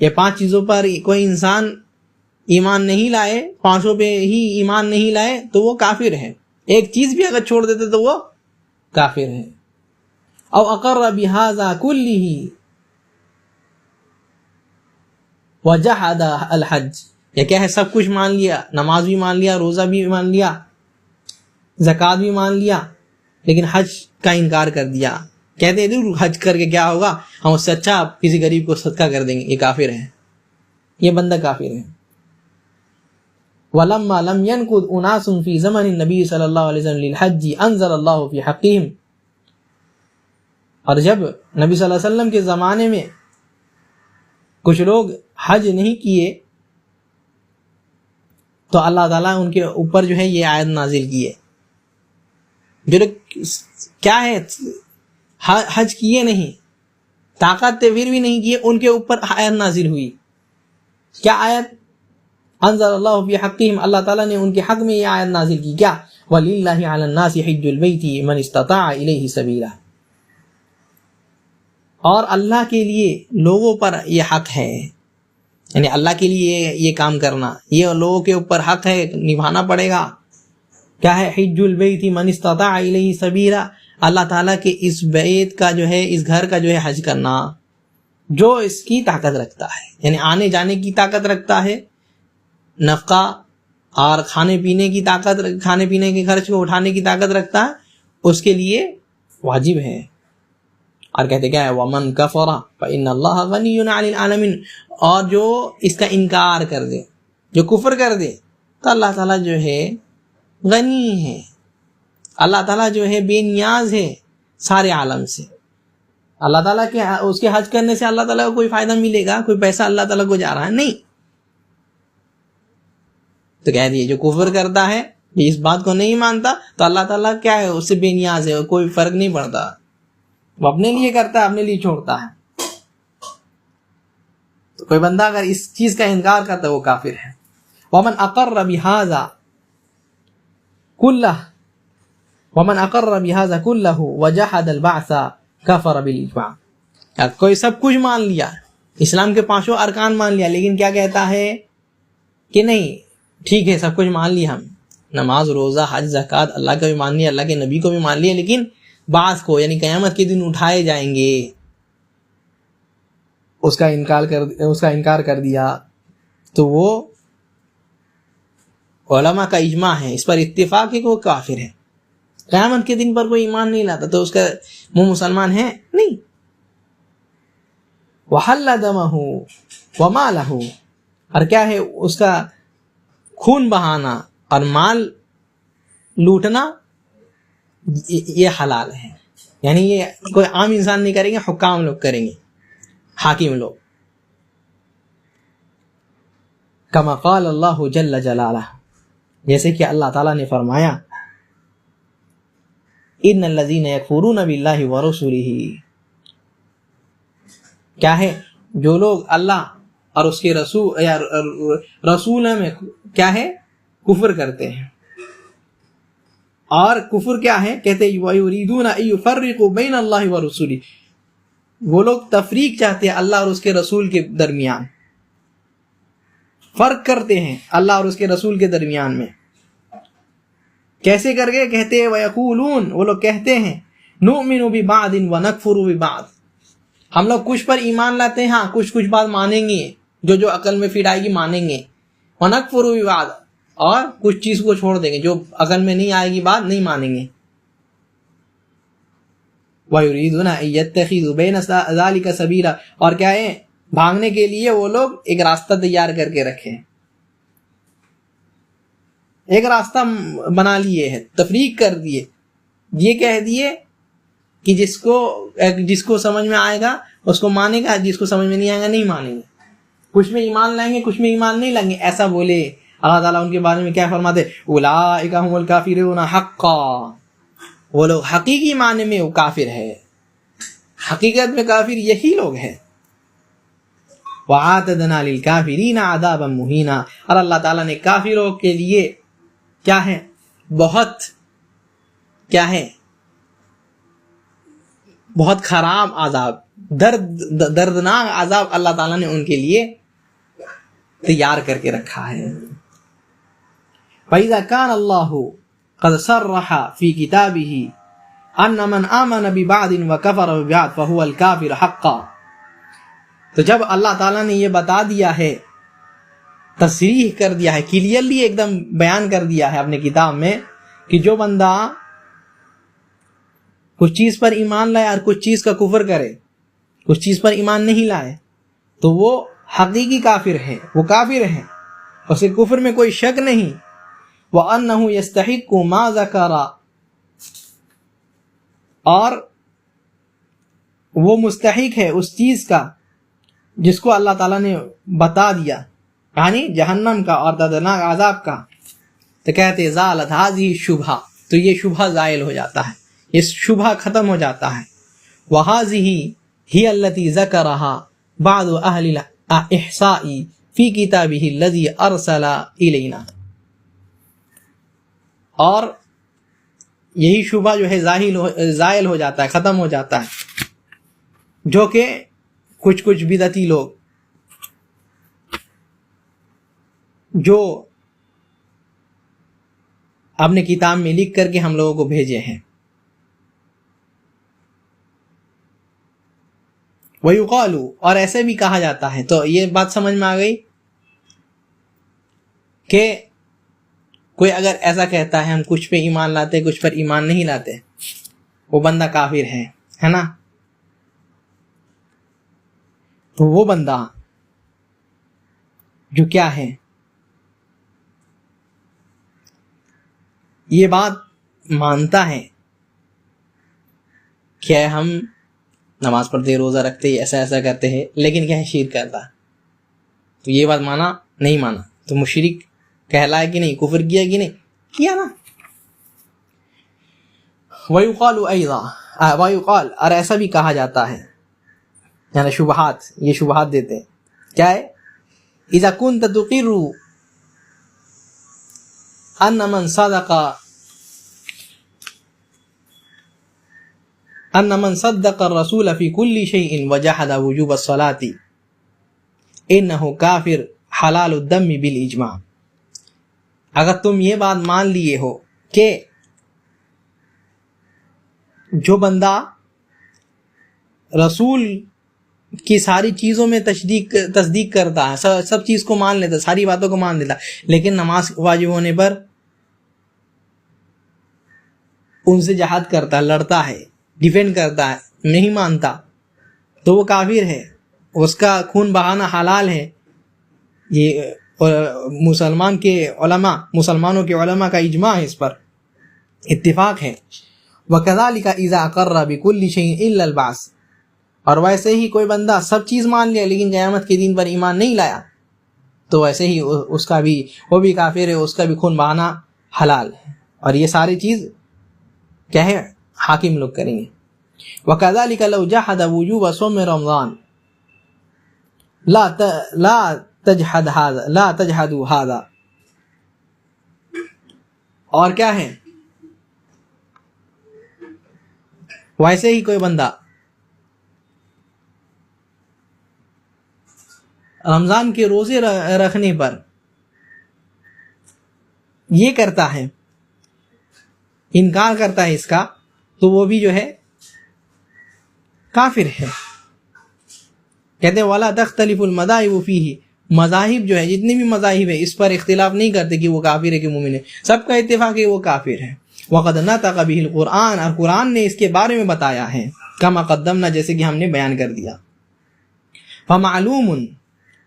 یہ 5 چیزوں پر کوئی انسان ایمان نہیں لائے، 5 پہ ہی ایمان نہیں لائے تو وہ کافر ہے، ایک چیز بھی اگر چھوڑ دیتے تو وہ کافر ہے۔ او اقر بہذا کلہ وجحد الحج، یہ کیا ہے سب کچھ مان لیا، نماز بھی مان لیا، روزہ بھی مان لیا، زکوٰۃ بھی مان لیا، لیکن حج کا انکار کر دیا، کہتے ہیں حج کر کے کیا ہوگا، ہم اس سے اچھا کسی غریب کو صدقہ کر دیں گے، یہ کافر ہے، یہ بندہ کافر ہے۔ وَلَمَّا لَمْ يَنْقُضْ أُنَاسٌ فِي زَمَنِ النَّبِيِّ صلی اللہ علیہ وسلم لِلْحَجِّ أَنزَلَ اللَّهُ فِي حَقِّهِمْ، اور جب نبی صلی اللہ علیہ وسلم کے زمانے میں کچھ لوگ حج نہیں کیے تو اللہ تعالیٰ ان کے اوپر جو ہے یہ آیت نازل کی ہے، جو لوگ کیا ہے حج کیے نہیں، طاقت پھر بھی نہیں کیے، ان کے اوپر آیت نازل ہوئی۔ کیا آیت؟ انزل اللہ فی حقہم، اللہ تعالیٰ نے ان کے حق میں یہ آیت نازل کی، کیا؟ وَلِلَّهِ عَلَى النَّاسِ حِجُّ الْبَيْتِ مَنِ اسْتَطَاعَ إِلَيْهِ سَبِيلًا، اور اللہ کے لیے لوگوں پر یہ حق ہے، یعنی اللہ کے لیے یہ کام کرنا، یہ لوگوں کے اوپر حق ہے، نبھانا پڑے گا۔ کیا ہے؟ حج البیت من استطاع الیہ سبیلا، اللہ تعالیٰ کے اس بیت کا جو ہے، اس گھر کا جو ہے حج کرنا، جو اس کی طاقت رکھتا ہے، یعنی آنے جانے کی طاقت رکھتا ہے، نفقہ اور کھانے پینے کی طاقت، کھانے پینے کے خرچ کو اٹھانے کی طاقت رکھتا ہے، اس کے لیے واجب ہے۔ اور کہتے کیا ہے؟ وَمَنْ كَفَرَ فَإِنَّ اللَّهَ غَنِيٌّ عَنِ الْعَالَمِينَ، اور جو اس کا انکار کر دے، جو کفر کر دے، تو اللہ تعالیٰ جو ہے غنی ہے، اللہ تعالیٰ جو ہے بے نیاز ہے سارے عالم سے۔ اللہ تعالیٰ کے اس کے حج کرنے سے اللہ تعالیٰ کو کوئی فائدہ ملے گا؟ کوئی پیسہ اللہ تعالیٰ کو جا رہا ہے؟ نہیں۔ تو کہہ دیے جو کفر کرتا ہے، یہ اس بات کو نہیں مانتا، تو اللہ تعالیٰ کیا ہے؟ اس سے بے نیاز ہے، کوئی فرق نہیں پڑتا، وہ اپنے لیے کرتا ہے، اپنے لیے چھوڑتا ہے۔ تو کوئی بندہ اگر اس چیز کا انکار کرتا ہے وہ کافر ہے۔ وَمَنْ أَقَرَّ بِهَذَا كُلَّهُ وَجَحَدَ الْبَعْثَ كَفَرَ بِالْإِجْمَاعِ، کوئی سب کچھ مان لیا، اسلام کے 5 ارکان مان لیا، لیکن کیا کہتا ہے کہ نہیں ٹھیک ہے سب کچھ مان لیا، ہم نماز، روزہ، حج، زکوٰۃ اللہ کا بھی مان لیا، اللہ کے نبی کو بھی مان لیا، لیکن بعض کو یعنی قیامت کے دن اٹھائے جائیں گے، اس کا انکار کر دیا، تو وہ علماء کا اجماع ہے، اس پر اتفاق ہے کہ وہ کافر ہے۔ قیامت کے دن پر کوئی ایمان نہیں لاتا تو اس کا وہ مسلمان ہے نہیں۔ وَحَلَّ دَمَهُ وَمَالَهُ، اور کیا ہے اس کا خون بہانا اور مال لوٹنا یہ حلال ہے، یعنی یہ کوئی عام انسان نہیں کریں گے، حکام لوگ کریں گے، حاکم لوگ۔ کما قال اللہ جل جلالہ، جیسے کہ اللہ تعالیٰ نے فرمایا ان الذین یکفرون باللہ ورسولہ، کیا ہے جو لوگ اللہ اور اس کے رسول میں کیا ہے کفر کرتے ہیں، اور کفر کیا ہے کہتے ہیں وَيُرِيدُونَ أَن يُفَرِّقُوا بَيْنَ اللَّهِ وَرُسُولِهِ، وہ لوگ تفریق چاہتے ہیں اللہ اور اس کے رسول کے درمیان، فرق کرتے ہیں اللہ اور اس کے رسول کے درمیان میں، کیسے کر کے کہتے ہیں وَيَقُولُونَ، وہ لوگ کہتے ہیں نُؤْمِنُ بِبَعْضٍ وَنَكْفُرُ بِبَعْضٍ، ہم لوگ کچھ پر ایمان لاتے ہیں، ہاں کچھ بات مانیں گے، جو عقل میں فٹ آئے گی مانیں گے، وَنَكْفُرُ بِبَعْضٍ، اور کچھ چیز کو چھوڑ دیں گے، جو عقل میں نہیں آئے گی بات نہیں مانیں گے۔ وَيُرِيدُونَ أَن يَتَّخِذُوا بَيْنَ ذَلِكَ سَبِيلًا، اور کیا ہے، بھاگنے کے لیے وہ لوگ ایک راستہ تیار کر کے رکھے، ایک راستہ بنا لیے ہے، تفریق کر دیے، یہ کہہ دیے کہ جس کو سمجھ میں آئے گا اس کو مانے گا، جس کو سمجھ میں نہیں آئے گا نہیں مانیں گے، کچھ میں ایمان لائیں گے کچھ میں ایمان نہیں لائیں گے، ایسا بولے۔ اللہ تعالیٰ ان کے بارے میں کیا فرماتے؟ اولئک هم الکافرون حقا، وہ لوگ حقیقی معنی میں وہ کافر ہے، حقیقت میں کافر یہی لوگ ہیں۔ وَأَعْتَدْنَا لِلْكَافِرِينَ عَذَابًا مُهِينًا، اور اللہ تعالیٰ نے کافروں کے لیے کیا ہے، بہت کیا ہے، بہت خراب عذاب، دردناک عذاب اللہ تعالیٰ نے ان کے لیے تیار کر کے رکھا ہے۔ فَإِذَا كَانَ اللَّهُ قَدْ صَرَّحَ فِي كِتَابِهِ أَنَّ مَنْ آمَنَ بِبَعْضٍ وَكَفَرَ بِبَعْضٍ فَهُوَ الْكَافِرُ حَقًّا، تو جب اللہ تعالیٰ نے یہ بتا دیا ہے، تصریح کر دیا ہے، کلیئرلی ایک دم بیان کر دیا ہے اپنے کتاب میں کہ جو بندہ کچھ چیز پر ایمان لائے اور کچھ چیز کا کفر کرے، کچھ چیز پر ایمان نہیں لائے، تو وہ حقیقی کافر ہے، وہ کافر ہے، اسے کفر میں کوئی شک نہیں۔ وَأَنَّهُ يَسْتَحِقُّ مَا ذَكَرَ، اور وہ مستحق ہے اس چیز کا جس کو اللہ تعالیٰ نے بتا دیا، یعنی جہنم کا اور دردناک عذاب کا۔ تو کہتے زالت هذه الشبہہ، تو یہ شبہ زائل ہو جاتا ہے، یہ شبہ ختم ہو جاتا ہے۔ وَهَذِهِ هِيَ الَّتِي ذَكَرَهَا بَعْضُ أَهْلِ الْإِحْصَاءِ فِي كِتَابِهِ الَّذِي أَرْسَلَ إِلَيْنَا، اور یہی شبہ جو ہے زائل ہو جاتا ہے، ختم ہو جاتا ہے، جو کہ کچھ بدعتی لوگ جو اپنے کتاب میں لکھ کر کے ہم لوگوں کو بھیجے ہیں۔ وَيُقَالُ، اور ایسے بھی کہا جاتا ہے، تو یہ بات سمجھ میں آ گئی کہ کوئی اگر ایسا کہتا ہے ہم کچھ پہ ایمان لاتے کچھ پر ایمان نہیں لاتے، وہ بندہ کافر ہے نا، تو وہ بندہ جو کیا ہے، یہ بات مانتا ہے کہ ہم نماز پڑھتے روزہ رکھتے ایسا کرتے ہیں، لیکن کیا ہے، شرک کرتا ہے، تو یہ بات مانا نہیں مانا، تو مشرک کہلائے کہ نہیں، کفر کیا کہ نہیں کیا نا۔ وَيُقَالُ أَيْضًا، وَيُقَال، اور ایسا بھی کہا جاتا ہے، یعنی شبہات، یہ شبہات دیتے ہیں، کیا ہے، اِذَا كُنْتَ تُقِرُّ أَنَّ مَنْ صَدَّقَ الرَّسُولَ فِي كُلِّ شَيْءٍ وَجَحَدَ وُجُوبَ الصَّلَاةِ إِنَّهُ كَافِرٌ حَلَالُ الدَّمِ بِالْإِجْمَاعِ، اگر تم یہ بات مان لیے ہو کہ جو بندہ رسول کی ساری چیزوں میں تصدیق کرتا ہے، سب چیز کو مان لیتا، ساری باتوں کو مان لیتا، لیکن نماز واجب ہونے پر ان سے جہاد کرتا، لڑتا ہے، ڈیفینڈ کرتا ہے، نہیں مانتا، تو وہ کافر ہے، اس کا خون بہانا حلال ہے۔ یہ مسلمانوں کے علماء کا اجماع ہے، اس پر اتفاق ہے۔ وَكَذَلِكَ إِذَا أَقَرَّ بِكُلِّ شَيْءٍ إِلَّا الْبَعْثَ، اور ویسے ہی کوئی بندہ سب چیز مان لیا لیکن قیامت کے دن پر ایمان نہیں لایا، تو ویسے ہی اس کا بھی، وہ بھی کافر ہے، اس کا بھی خون بہانا حلال ہے، اور یہ ساری چیز کیا ہے، حاکم لوگ کریں گے۔ وَكَذَلِكَ لَوْ جَحَدَ وُجُوبَ صَوْمِ رَمَضَانَ لا تجحدوا هذا، اور کیا ہے، ویسے ہی کوئی بندہ رمضان کے روزے رکھنے پر یہ کرتا ہے، انکار کرتا ہے اس کا، تو وہ بھی جو ہے کافر ہے۔ کہتے ہیں وَلَا تَخْتَلِفُ الْمَذَاهِبُ فِيهِ، مذاہب جو ہے، جتنے بھی مذاہب ہیں، اس پر اختلاف نہیں کرتے کہ وہ کافر ہے کہ مومن ہے، سب کا اتفاق ہے وہ کافر ہے۔ وقد نطق به القرآن، اور قرآن نے اس کے بارے میں بتایا ہے، کما قدمنا، جیسے کہ ہم نے بیان کر دیا. فمعلوم،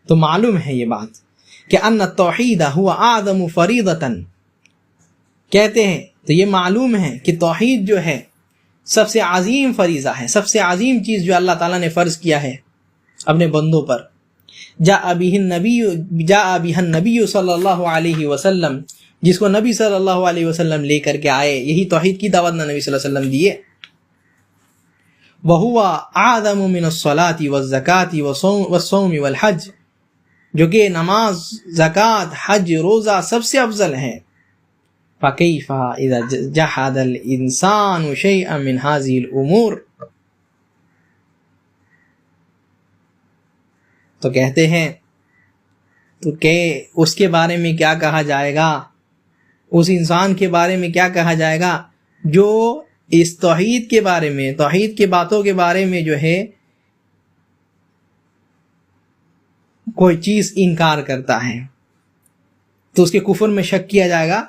تو معلوم ہے یہ بات کہ ان التوحید هو اعظم فریضۃ، کہتے ہیں تو یہ معلوم ہے کہ توحید جو ہے سب سے عظیم فریضہ ہے، سب سے عظیم چیز جو اللہ تعالیٰ نے فرض کیا ہے اپنے بندوں پر. جاء بہ النبی صلی اللہ علیہ وسلم، جس کو نبی صلی اللہ علیہ وسلم لے کر کے آئے، یہی توحید کی دعوت نبی صلی اللہ علیہ وسلم دیے. وَهُوَ أَعْظَمُ مِنَ الصَّلَاةِ وَالزَّكَاةِ وَالصَّوْمِ وَالْحَجِّ، جو کہ نماز، زکوٰۃ، حج، روزہ سب سے افضل ہے. فَكَيْفَ إِذَا جَحَدَ الْإِنسَانُ شَيْئًا مِنْ هَذِهِ الْأُمُورِ، تو کہتے ہیں تو کہ اس کے بارے میں کیا کہا جائے گا، اس انسان کے بارے میں کیا کہا جائے گا جو اس توحید کے بارے میں، توحید کی باتوں کے بارے میں جو ہے کوئی چیز انکار کرتا ہے، تو اس کے کفر میں شک کیا جائے گا.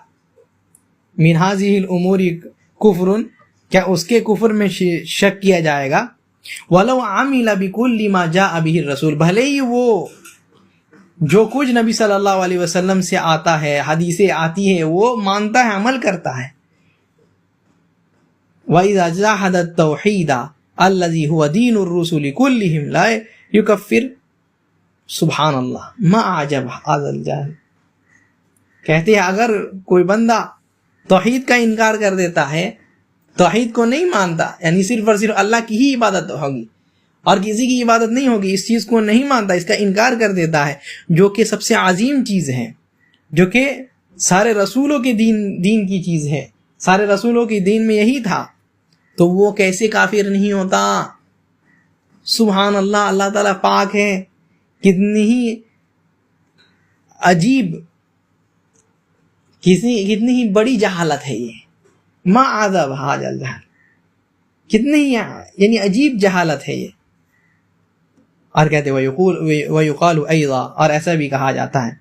من هذه الامور کفر، کیا اس کے کفر میں شک کیا جائے گا. ولو عمل بكل ما جاء به الرسول، بھلے ہی وہ جو کچھ نبی صلی اللہ علیہ وسلم سے آتا ہے، حدیثیں آتی ہیں، وہ مانتا ہے، عمل کرتا ہے. وَإِذَا جَحَدَ التَّوْحِيدَ الَّذِي هُوَ دِينُ الرُّسُلِ كُلِّهِمْ لَا يُكَفِّرُ. سبحان اللہ، ما عجب هذا الجاہل. کہتے ہیں اگر کوئی بندہ توحید کا انکار کر دیتا ہے، توحید کو نہیں مانتا، یعنی صرف اور صرف اللہ کی ہی عبادت ہوگی اور کسی کی عبادت نہیں ہوگی، اس چیز کو نہیں مانتا، اس کا انکار کر دیتا ہے، جو کہ سب سے عظیم چیز ہے، جو کہ سارے رسولوں کے دین کی چیز ہے، سارے رسولوں کے دین میں یہی تھا، تو وہ کیسے کافر نہیں ہوتا. سبحان اللہ، اللہ تعالیٰ پاک ہے. کتنی ہی عجیب، کتنی ہی بڑی جہالت ہے یہ. ما عذاب حاج الجہل، کتنی ہی یعنی عجیب جہالت ہے یہ. اور کہتے وَيُقَالُ أَيْضًا، اور ایسا بھی کہا جاتا ہے،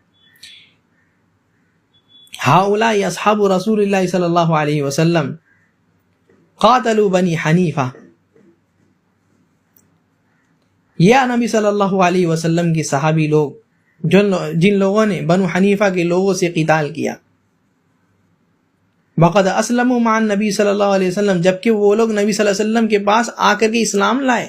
هؤلاء اصحاب رسول اللہ صلی اللہ علیہ وسلم قاتلوا بنی حنیفہ، یا نبی صلی اللہ علیہ وسلم کے صحابی لوگ جن لوگوں نے بنو حنیفہ کے لوگوں سے قتال کیا. وقد اسلموا مع النبی صلی اللہ علیہ وسلم، جبکہ وہ لوگ نبی صلی اللہ علیہ وسلم کے پاس آ کر کے اسلام لائے،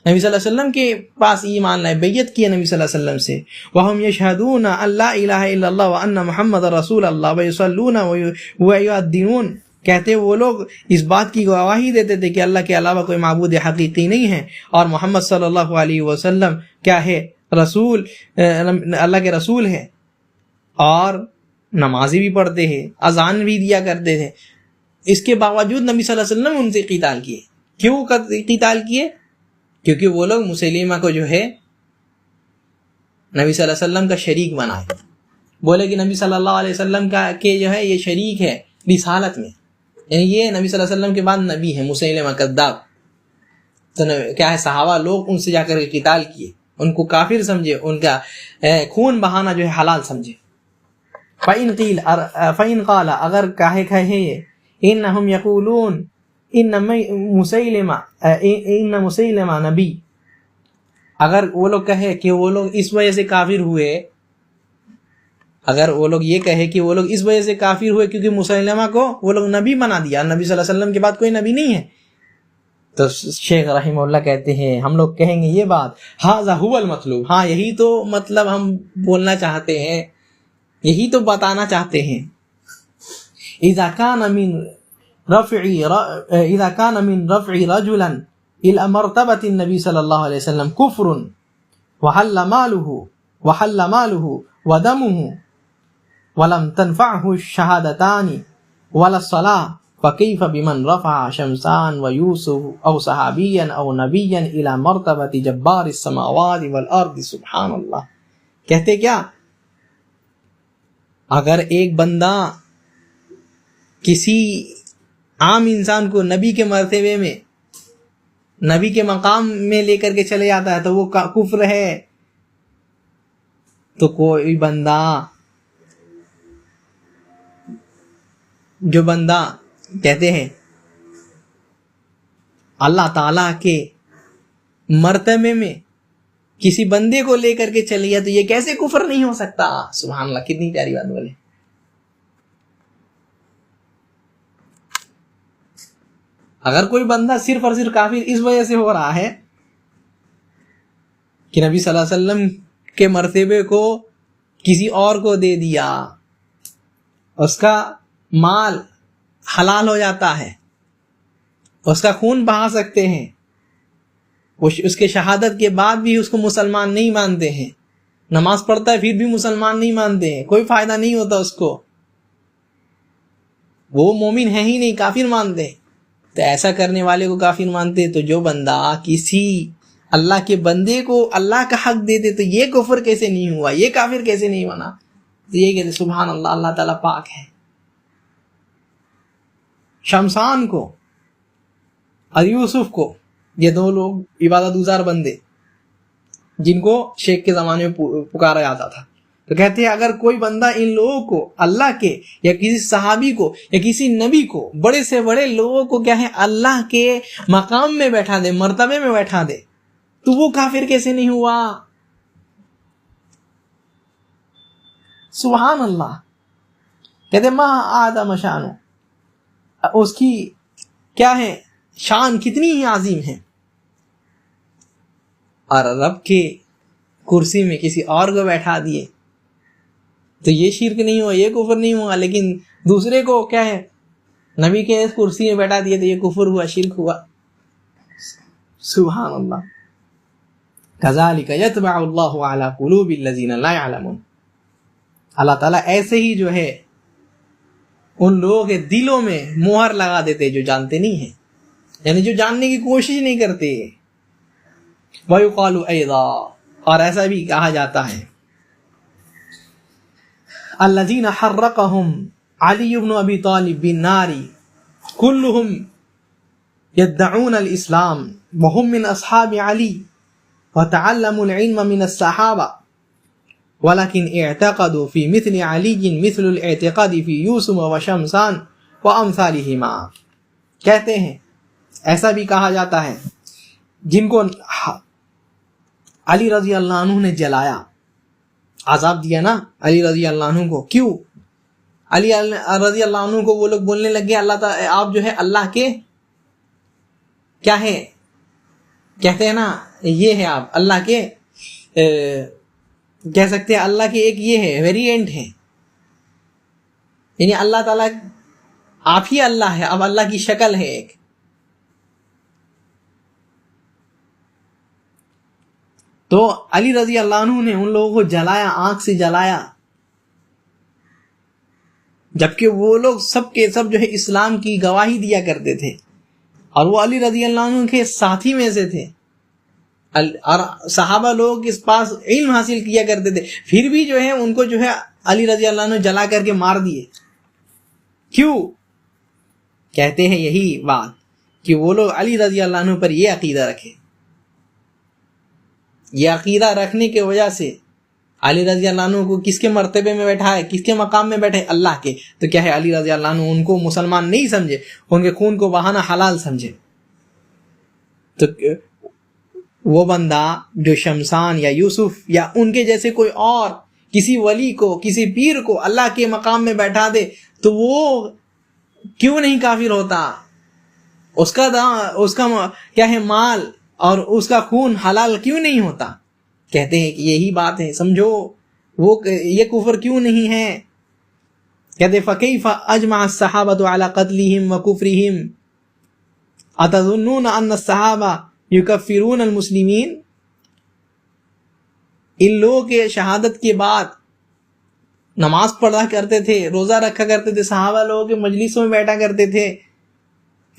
نبی صلی اللہ علیہ وسلم کے پاس ایمان لائے، بیعت کیا نبی صلی اللہ علیہ وسلم سے. وَهُمْ يَشْهَدُونَ أَن لَا إِلَهَ إِلَّا اللَّهُ وَأَنَّ مُحَمَّدَ رَسُولَ اللَّهِ وَيُصَلُّونَ وَيُؤَدِّنُونَ، کہتے وہ لوگ اس بات کی گواہی دیتے تھے کہ اللہ کے علاوہ کوئی معبود حقیقی نہیں ہے، اور محمد صلی اللہ علیہ وسلم کیا ہے، رسول، اللہ کے رسول ہے، اور نمازی بھی پڑھتے ہیں، اذان بھی دیا کرتے تھے. اس کے باوجود نبی صلی اللہ علیہ وسلم ان سے قتال کیے. کیوں قتال کیے؟ کیونکہ وہ لوگ مسیلمہ کو جو ہے نبی صلی اللہ علیہ وسلم کا شریک بنائے، بولے کہ نبی صلی اللہ علیہ وسلم کا کہ جو ہے یہ شریک ہے رسالت میں، یعنی یہ نبی صلی اللہ علیہ وسلم کے بعد نبی ہے، مسیلمہ کذاب. تو کیا ہے، صحابہ لوگ ان سے جا کر کے قتال کیے، ان کو کافر سمجھے، ان کا خون بہانا جو ہے حلال سمجھے. فَإِنْ قَالَ، اگر کہے یہ، إِنَّهُمْ يَقُولُونَ إِنَّ مُسَيْلِمَةَ نبی، اگر وہ لوگ کہے کہ وہ لوگ اس وجہ سے کافر ہوئے، اگر وہ لوگ یہ کہے کہ وہ لوگ اس وجہ سے کافر ہوئے کیونکہ مسیلمہ کو وہ لوگ نبی بنا دیا، نبی صلی اللہ علیہ وسلم کے بعد کوئی نبی نہیں ہے، تو شیخ رحمہ اللہ کہتے ہیں ہم لوگ کہیں گے یہ بات، ھذا ھو المطلوب، ہاں یہی تو مطلب ہم بولنا چاہتے ہیں، یہی تو بتانا چاہتے ہیں. اذا كان من رفع رجلا الى مرتبة النبي صلی اللہ علیہ وسلم كفر وحل ماله ودمه ولم تنفعه الشهادتان ولا الصلاة، فكيف بمن رفع شمسان ويوسف او صحابيا او نبيا الى مرتبة جبار السماوات والارض. سبحان اللہ. کہتے کیا، اگر ایک بندہ کسی عام انسان کو نبی کے مرتبے میں، نبی کے مقام میں لے کر کے چلے جاتا ہے تو وہ کفر ہے. تو کوئی بندہ، جو بندہ کہتے ہیں اللہ تعالیٰ کے مرتبے میں کسی بندے کو لے کر کے چل گیا تو یہ کیسے کفر نہیں ہو سکتا؟ سبحان اللہ، کتنی پیاری بات بولے. اگر کوئی بندہ صرف اور صرف کافر اس وجہ سے ہو رہا ہے کہ نبی صلی اللہ علیہ وسلم کے مرتبے کو کسی اور کو دے دیا، اس کا مال حلال ہو جاتا ہے، اس کا خون بہا سکتے ہیں، اس کے شہادت کے بعد بھی اس کو مسلمان نہیں مانتے ہیں، نماز پڑھتا ہے پھر بھی مسلمان نہیں مانتے ہیں، کوئی فائدہ نہیں ہوتا اس کو، وہ مومن ہے ہی نہیں، کافر مانتے ہیں. تو ایسا کرنے والے کو کافر مانتے. تو جو بندہ کسی اللہ کے بندے کو اللہ کا حق دیتے تو یہ کفر کیسے نہیں ہوا، یہ کافر کیسے نہیں بنا؟ تو یہ کہتے سبحان اللہ، اللہ تعالیٰ پاک ہے. شمسان کو اور یوسف کو، یہ دو لوگ عبادت گزار بندے جن کو شیخ کے زمانے میں پکارا جاتا تھا، تو کہتے ہیں اگر کوئی بندہ ان لوگوں کو اللہ کے یا کسی صحابی کو یا کسی نبی کو، بڑے سے بڑے لوگوں کو کیا ہے اللہ کے مقام میں بیٹھا دے، مرتبے میں بیٹھا دے، تو وہ کافر کیسے نہیں ہوا؟ سبحان اللہ. کہتے ما آدم شانو، اس کی کیا ہے شان کتنی ہی عظیم ہے. اور رب کے کرسی میں کسی اور کو بیٹھا دیے تو یہ شرک نہیں ہوا، یہ کفر نہیں ہوا. لیکن دوسرے کو کیا ہے نبی کے کرسی میں بیٹھا دیے تو یہ کفر ہوا، شرک ہوا. سبحان اللہ. کذالک یطبع اللہ علی قلوب الذین لا یعلمون. اللہ تعالیٰ ایسے ہی جو ہے ان لوگوں کے دلوں میں مہر لگا دیتے جو جانتے نہیں ہیں، یعنی جو جاننے کی کوشش نہیں کرتے. وَيُقَالُ أَيْضًا، اور ایسا بھی کہا جاتا ہے الذین حرقهم علی بن ابی طالب بالنار كلهم يدعون الاسلام وهم من اصحاب علی وتعلموا العلم من الصحابہ ولكن اعتقدوا في مثل علی مثل الاعتقاد في یوسف وشمسان وامثالهما. کہتے ہیں ایسا بھی کہا جاتا ہے جن کو علی رضی اللہ عنہ نے جلایا، عذاب دیا نا علی رضی اللہ عنہ کو. کیوں؟ علی رضی اللہ عنہ کو وہ لوگ بولنے لگے اللہ تعالی آپ جو ہے اللہ کے کیا ہے، کہتے ہیں نا یہ ہے آپ اللہ کے کہہ سکتے ہیں اللہ کے ایک یہ ہے ویریئنٹ ہے، یعنی اللہ تعالیٰ آپ ہی اللہ ہے، اب اللہ کی شکل ہے ایک. تو علی رضی اللہ عنہ نے ان لوگوں کو جلایا، آنکھ سے جلایا، جبکہ وہ لوگ سب کے سب جو ہے اسلام کی گواہی دیا کرتے تھے اور وہ علی رضی اللہ عنہ کے ساتھی میں سے تھے اور صحابہ لوگ اس پاس علم حاصل کیا کرتے تھے، پھر بھی جو ہے ان کو جو ہے علی رضی اللہ عنہ جلا کر کے مار دیے. کیوں؟ کہتے ہیں یہی بات کہ وہ لوگ علی رضی اللہ عنہ پر یہ عقیدہ رکھے، یہ عقیدہ رکھنے کی وجہ سے علی رضی اللہ عنہ کو کس کے مرتبے میں بیٹھا ہے، کس کے مقام میں بیٹھے؟ اللہ کے. تو کیا ہے علی رضی اللہ عنہ ان کو مسلمان نہیں سمجھے، ان کے خون کو بہانا حلال سمجھے. تو وہ بندہ جو شمسان یا یوسف یا ان کے جیسے کوئی اور کسی ولی کو کسی پیر کو اللہ کے مقام میں بیٹھا دے تو وہ کیوں نہیں کافر ہوتا؟ اس کا کیا ہے مال اور اس کا خون حلال کیوں نہیں ہوتا؟ کہتے ہیں کہ یہی بات ہے، سمجھو وہ یہ کفر کیوں نہیں ہے. کہتے فکیف اجمع الصحابۃ علی قتلہم وکفرہم اتظنون ان الصحابہ یکفرون المسلمین. ان لوگوں کے شہادت کے بعد نماز پڑھا کرتے تھے، روزہ رکھا کرتے تھے، صحابہ لوگوں کے مجلسوں میں بیٹھا کرتے تھے،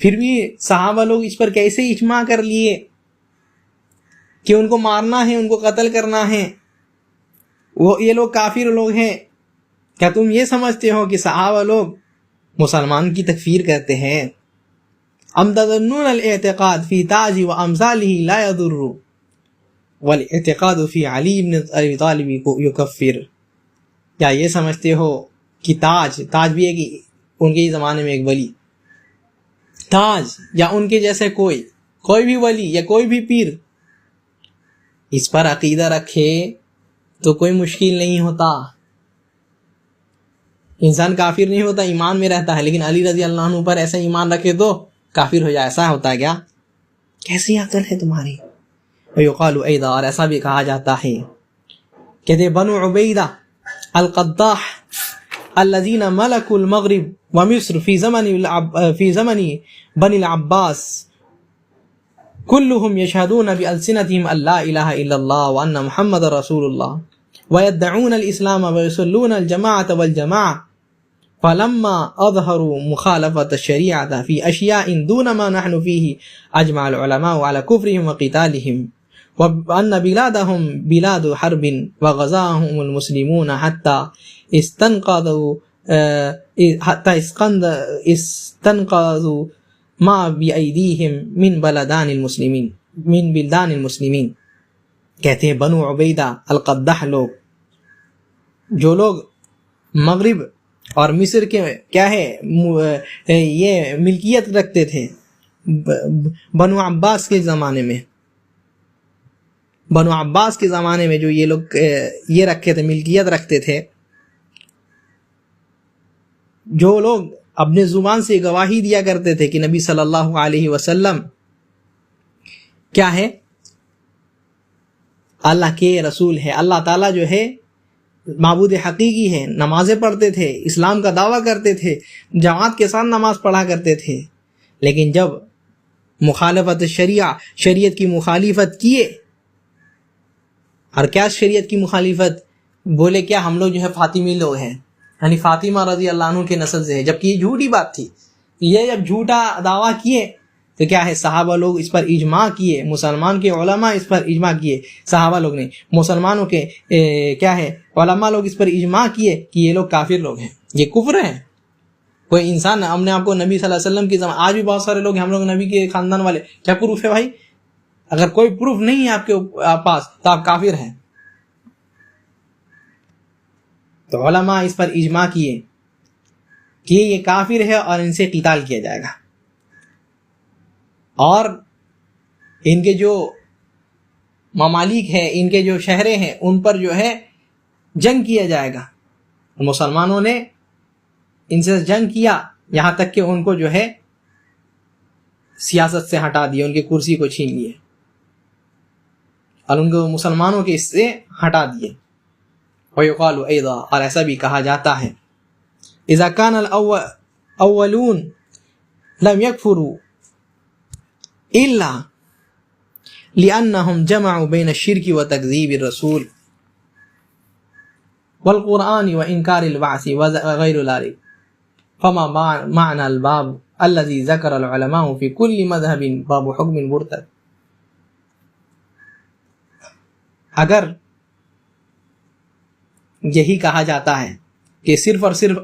پھر بھی صحابہ لوگ اس پر کیسے اجماع کر لیے کہ ان کو مارنا ہے، ان کو قتل کرنا ہے، وہ یہ لوگ کافر لوگ ہیں؟ کیا تم یہ سمجھتے ہو کہ صحابہ لوگ مسلمان کی تکفیر کرتے ہیں؟ ام تظنون الاعتقاد فی تاج و امثالہ لا یضر والاعتقاد فی علی بن ابی طالب یکفر. کیا یہ سمجھتے ہو کہ تاج بھی ہے کہ ان کے زمانے میں ایک ولی تاج یا ان کے جیسے کوئی بھی ولی یا کوئی بھی پیر اس پر عقیدہ رکھے تو کوئی مشکل نہیں ہوتا، انسان کافر نہیں ہوتا، ایمان میں رہتا ہے، لیکن علی رضی اللہ عنہ پر ایسا ایمان رکھے تو کافر ہو جائے، ایسا ہوتا ہے کیا؟ کیسی عقل ہے تمہاری؟ ویقال ایضا، اور ایسا بھی کہا جاتا ہے، کہتے بنو عبیدہ القداح الذین ملکوا المغرب ومصر فی زمن بنی العباس كلهم يشهدون بألسنتهم أن لا إله إلا الله وأن محمد رسول الله ويدعون الإسلام ويصلون الجماعة والجماعة فلما أظهروا مخالفة الشريعة في أشياء دون ما نحن فيه أجمع العلماء على كفرهم وقتالهم وأن بلادهم بلاد حرب وغزاهم المسلمون حتى استنقذوا ما بأيديهم من بلدان المسلمین. کہتے ہیں بنو عبیدہ القدح لوگ، جو لوگ مغرب اور مصر کے کیا ہے یہ ملکیت رکھتے تھے، بنو عباس کے زمانے میں جو یہ لوگ یہ رکھے تھے، ملکیت رکھتے تھے، جو لوگ اپنے زبان سے گواہی دیا کرتے تھے کہ نبی صلی اللہ علیہ وسلم کیا ہے، اللہ کے رسول ہے، اللہ تعالیٰ جو ہے معبود حقیقی ہے، نمازیں پڑھتے تھے، اسلام کا دعویٰ کرتے تھے، جماعت کے ساتھ نماز پڑھا کرتے تھے، لیکن جب مخالفت شریعت کی مخالفت کیے، اور کیا شریعت کی مخالفت؟ بولے کیا ہم لوگ جو ہے فاطمی لوگ ہیں، یعنی فاطمہ رضی اللہ عنہ کے نسل سے ہے، جبکہ یہ جھوٹی بات تھی. یہ جب جھوٹا دعویٰ کیے تو کیا ہے، صحابہ لوگ اس پر اجماع کیے، مسلمان کے علماء اس پر اجماع کیے، صحابہ لوگ نہیں، مسلمانوں کے کیا ہے علماء لوگ اس پر اجماع کیے کہ یہ لوگ کافر لوگ ہیں، یہ کفر ہیں. کوئی انسان ہم نے آپ کو نبی صلی اللہ علیہ وسلم کی زمان، آج بھی بہت سارے لوگ ہیں ہم لوگ نبی کے خاندان والے، کیا پروف ہے بھائی؟ اگر کوئی پروف نہیں ہے آپ کے پاس تو آپ کافر ہیں. تو علماء اس پر اجماع کیے کہ یہ کافر ہے اور ان سے قتال کیا جائے گا، اور ان کے جو ممالک ہیں، ان کے جو شہریں ہیں، ان پر جو ہے جنگ کیا جائے گا. مسلمانوں نے ان سے جنگ کیا، یہاں تک کہ ان کو جو ہے سیاست سے ہٹا دیا، ان کی کرسی کو چھین لیے اور ان کو مسلمانوں کے اس سے ہٹا دیے. وَيُقَالُ أَيْضًا، اور ایسا بھی کہا جاتا ہے، اذا كان الاولون لم يكفروا الا لانهم جمعوا بين الشرك وتكذيب الرسول والقرآن وانكار البعث وغير ذلك فما معنى الباب الذي ذكر العلماء في كل مذهب باب حكم مرتد. اگر یہی کہا جاتا ہے کہ صرف اور صرف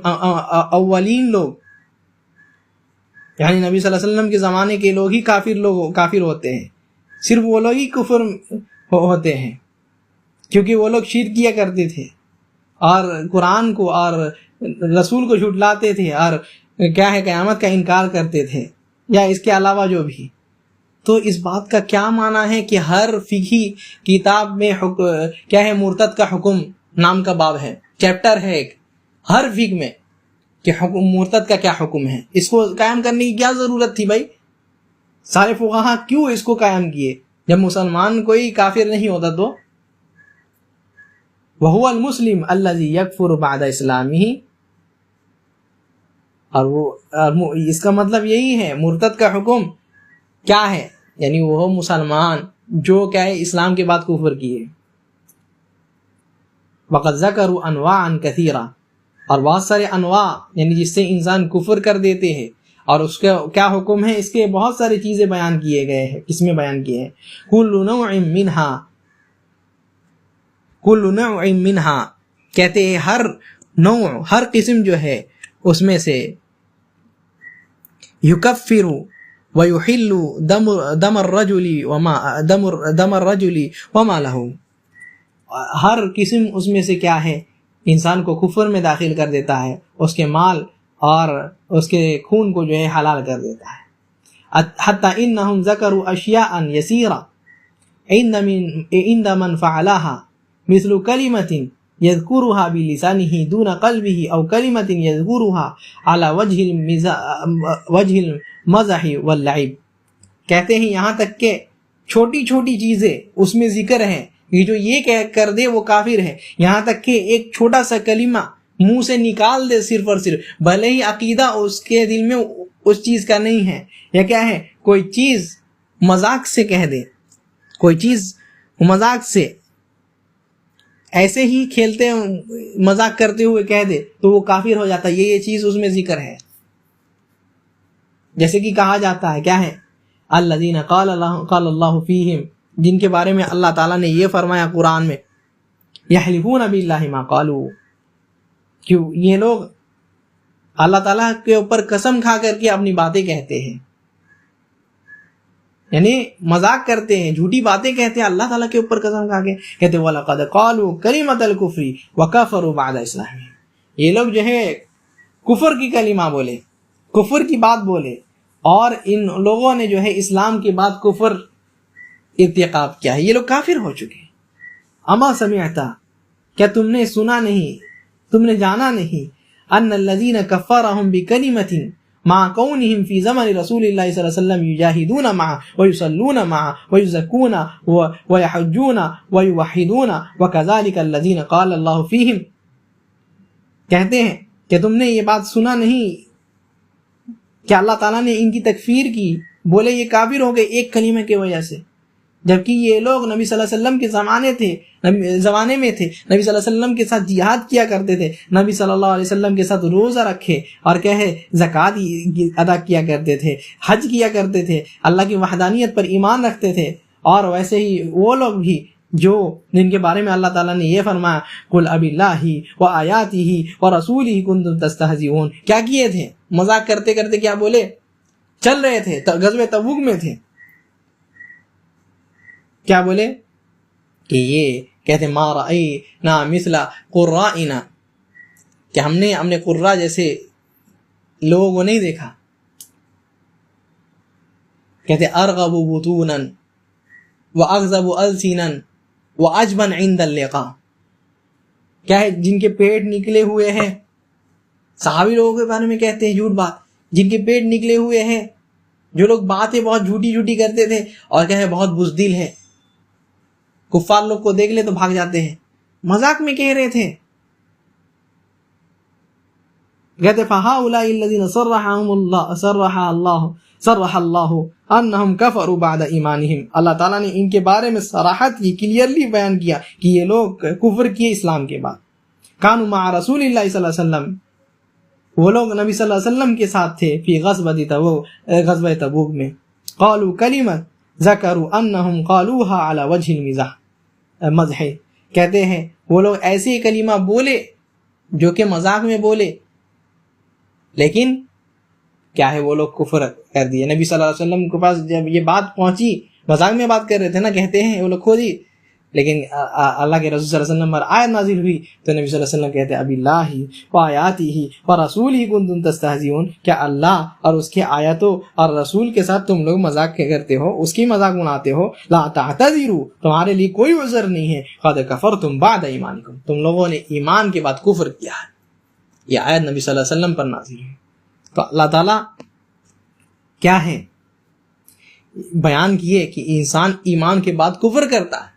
اولین لوگ، یعنی نبی صلی اللہ علیہ وسلم کے زمانے کے لوگ ہی کافر ہوتے ہیں، صرف وہ لوگ ہی کفر ہوتے ہیں، کیونکہ وہ لوگ شرک کیا کرتے تھے اور قرآن کو اور رسول کو جھٹلاتے تھے اور کیا ہے قیامت کا انکار کرتے تھے، یا اس کے علاوہ جو بھی. تو اس بات کا کیا معنی ہے کہ ہر فقہی کتاب میں کیا ہے مرتد کا حکم نام کا باب ہے، چیپٹر ہے ایک ہر فقہ میں کہ مرتد کا کیا حکم ہے. اس کو قائم کرنے کی کیا ضرورت تھی بھائی؟ سارے فقہا کیوں اس کو قائم کیے جب مسلمان کوئی کافر نہیں ہوتا تو؟ وَهُوَ الْمُسْلِمُ الَّذِي يَكْفُرُ بَعْدَ إِسْلَامِهِ، اور اس کا مطلب یہی ہے مرتد کا حکم کیا ہے، یعنی وہ مسلمان جو کیا ہے اسلام کے بعد کفر کیے. وَقَدْ ذَكَرُوا أَنْوَاعًا كَثِيرًا، اور بہت سارے انواع یعنی جس سے انسان کفر کر دیتے ہیں، اور اس کا کیا حکم ہے، اس کے بہت ساری چیزیں بیان کیے گئے ہیں. کس میں بیان کیے ہیں؟ كُلُّ نوع منها، کہتے ہیں ہر نوع، ہر قسم جو ہے اس میں سے يكفر ويحل دم الرجل وما له، ہر قسم اس میں سے کیا ہے انسان کو کفر میں داخل کر دیتا ہے، اس کے مال اور اس کے خون کو جو ہے حلال کر دیتا ہے. حتى انهم ذكروا اشياء يسيرة عند من فعلها مثل كلمة يذكرها بلسانه دون قلبه او كلمة يذكرها على وجه المزح واللعب. کہتے ہیں یہاں تک کہ چھوٹی چھوٹی چیزیں اس میں ذکر ہیں، یہ جو یہ کر دے وہ کافر ہے. یہاں تک کہ ایک چھوٹا سا کلمہ منہ سے نکال دے صرف اور صرف، بھلے ہی عقیدہ اس کے دل میں اس چیز کا نہیں ہے، یا کیا ہے کوئی چیز مذاق سے کہہ دے، کوئی چیز مذاق سے ایسے ہی کھیلتے مذاق کرتے ہوئے کہہ دے تو وہ کافر ہو جاتا ہے. یہ چیز اس میں ذکر ہے. جیسے کہ کہا جاتا ہے کیا ہے، الذین قال اللہ فیہم، جن کے بارے میں اللہ تعالیٰ نے یہ فرمایا قرآن میں، یحلفون باللہ ما قالوا، کہ یہ لوگ اللہ تعالیٰ کے اوپر قسم کھا کر کے اپنی باتیں کہتے ہیں، یعنی مذاق کرتے ہیں، جھوٹی باتیں کہتے ہیں اللہ تعالیٰ کے اوپر قسم کھا کے، کہتے ہیں وَلَقَدْ قَالُوا كَلِمَةَ الْكُفْرِ وَكَفَرُوا بَعْدَ إِسْلَامِهِمْ، یہ لوگ جو ہے کفر کی کلمہ بولے، کفر کی بات بولے، اور ان لوگوں نے جو ہے اسلام کے بعد کفر ارتکاب کیا ہے، یہ لوگ کافر ہو چکے ہیں. اما سمعتا، کیا تم نے سنا نہیں، تم نے جانا نہیں، ان الذین کفرهم بکلمۃ مع کونہم فی زمن رسول اللہ صلی اللہ علیہ وسلم یجاہدون معه ویصلون معه ویزکون ویحجون ویوحدون وکذالک الذین قال اللہ فیہم. کہتے ہیں کہ تم نے یہ بات سنا نہیں کہ اللہ تعالیٰ نے ان کی تکفیر کی، بولے یہ کافر ہو گئے ایک کلمہ کی وجہ سے، جبکہ یہ لوگ نبی صلی اللہ علیہ وسلم کے زمانے میں تھے، نبی صلی اللہ علیہ وسلم کے ساتھ جہاد کیا کرتے تھے، نبی صلی اللہ علیہ وسلم کے ساتھ روزہ رکھے اور کہے زکوٰۃ ادا کیا کرتے تھے، حج کیا کرتے تھے، اللہ کی وحدانیت پر ایمان رکھتے تھے. اور ویسے ہی وہ لوگ بھی جو جن کے بارے میں اللہ تعالیٰ نے یہ فرمایا قل اب اللہ و آیاتہ و رسولہ کنتم تستہزئون، کیا کیے تھے؟ مذاق کرتے کرتے کیا بولے؟ چل رہے تھے، غزوہ تبوک میں تھے، کیا بولے کہ یہ کہتے ما رأینا مثل قرائنا، کہ ہم نے اپنے قرا جیسے لوگوں کو نہیں دیکھا. کہتے ارغب بطونا واغضب السنا واجبن عند اللقاء، کیا ہے جن کے پیٹ نکلے ہوئے ہیں، صحابی لوگوں کے بارے میں کہتے ہیں جھوٹ بات، جن کے پیٹ نکلے ہوئے ہیں، جو لوگ باتیں بہت جھوٹی جھوٹی کرتے تھے، اور کیا ہے بہت بزدل ہے، کفار لوگ کو دیکھ لے تو بھاگ جاتے ہیں، مذاق میں کہہ رہے تھے. کہتے فہؤلاء الذین صرح اللہ انہم کفروا بعد ایمانہم، اللہ تعالیٰ نے ان کے بارے میں صراحت کی، کلیئرلی بیان کیا کہ یہ لوگ کفر کیے اسلام کے بعد. کانوا مع رسول اللہ صلی اللہ علیہ وسلم، وہ لوگ نبی صلی اللہ علیہ وسلم کے ساتھ تھے، فی غزوہ تبوک میں. قالوا کلمہ ذکروا انہم قالوها علی وجہ المزح، کہتے ہیں وہ لوگ ایسے کلمہ بولے جو کہ مذاق میں بولے، لیکن کیا ہے وہ لوگ کفر کر دیے. نبی صلی اللہ علیہ وسلم کے پاس جب یہ بات پہنچی، مذاق میں بات کر رہے تھے نا، کہتے ہیں وہ لوگ خود ہی، لیکن اللہ کے رسول صلی اللہ علیہ وسلم پر آیت نازل ہوئی تو نبی صلی اللہ علیہ وسلم کہتے اب اللہ و آیاتہ و رسولہ کنتم تستہزئون، کیا اللہ اور اس کے آیتوں اور رسول کے ساتھ تم لوگ مذاق کرتے ہو، اس کی مذاق بناتے ہو. لا تعتذروا، تمہارے لیے کوئی عذر نہیں ہے، قد کفرتم بعد ایمانکم، تم لوگوں نے ایمان کے بعد کفر کیا ہے. یہ آیت نبی صلی اللہ علیہ وسلم پر نازل ہوئی. تو اللہ تعالیٰ کیا ہے بیان کیے کہ انسان ایمان کے بعد کفر کرتا ہے.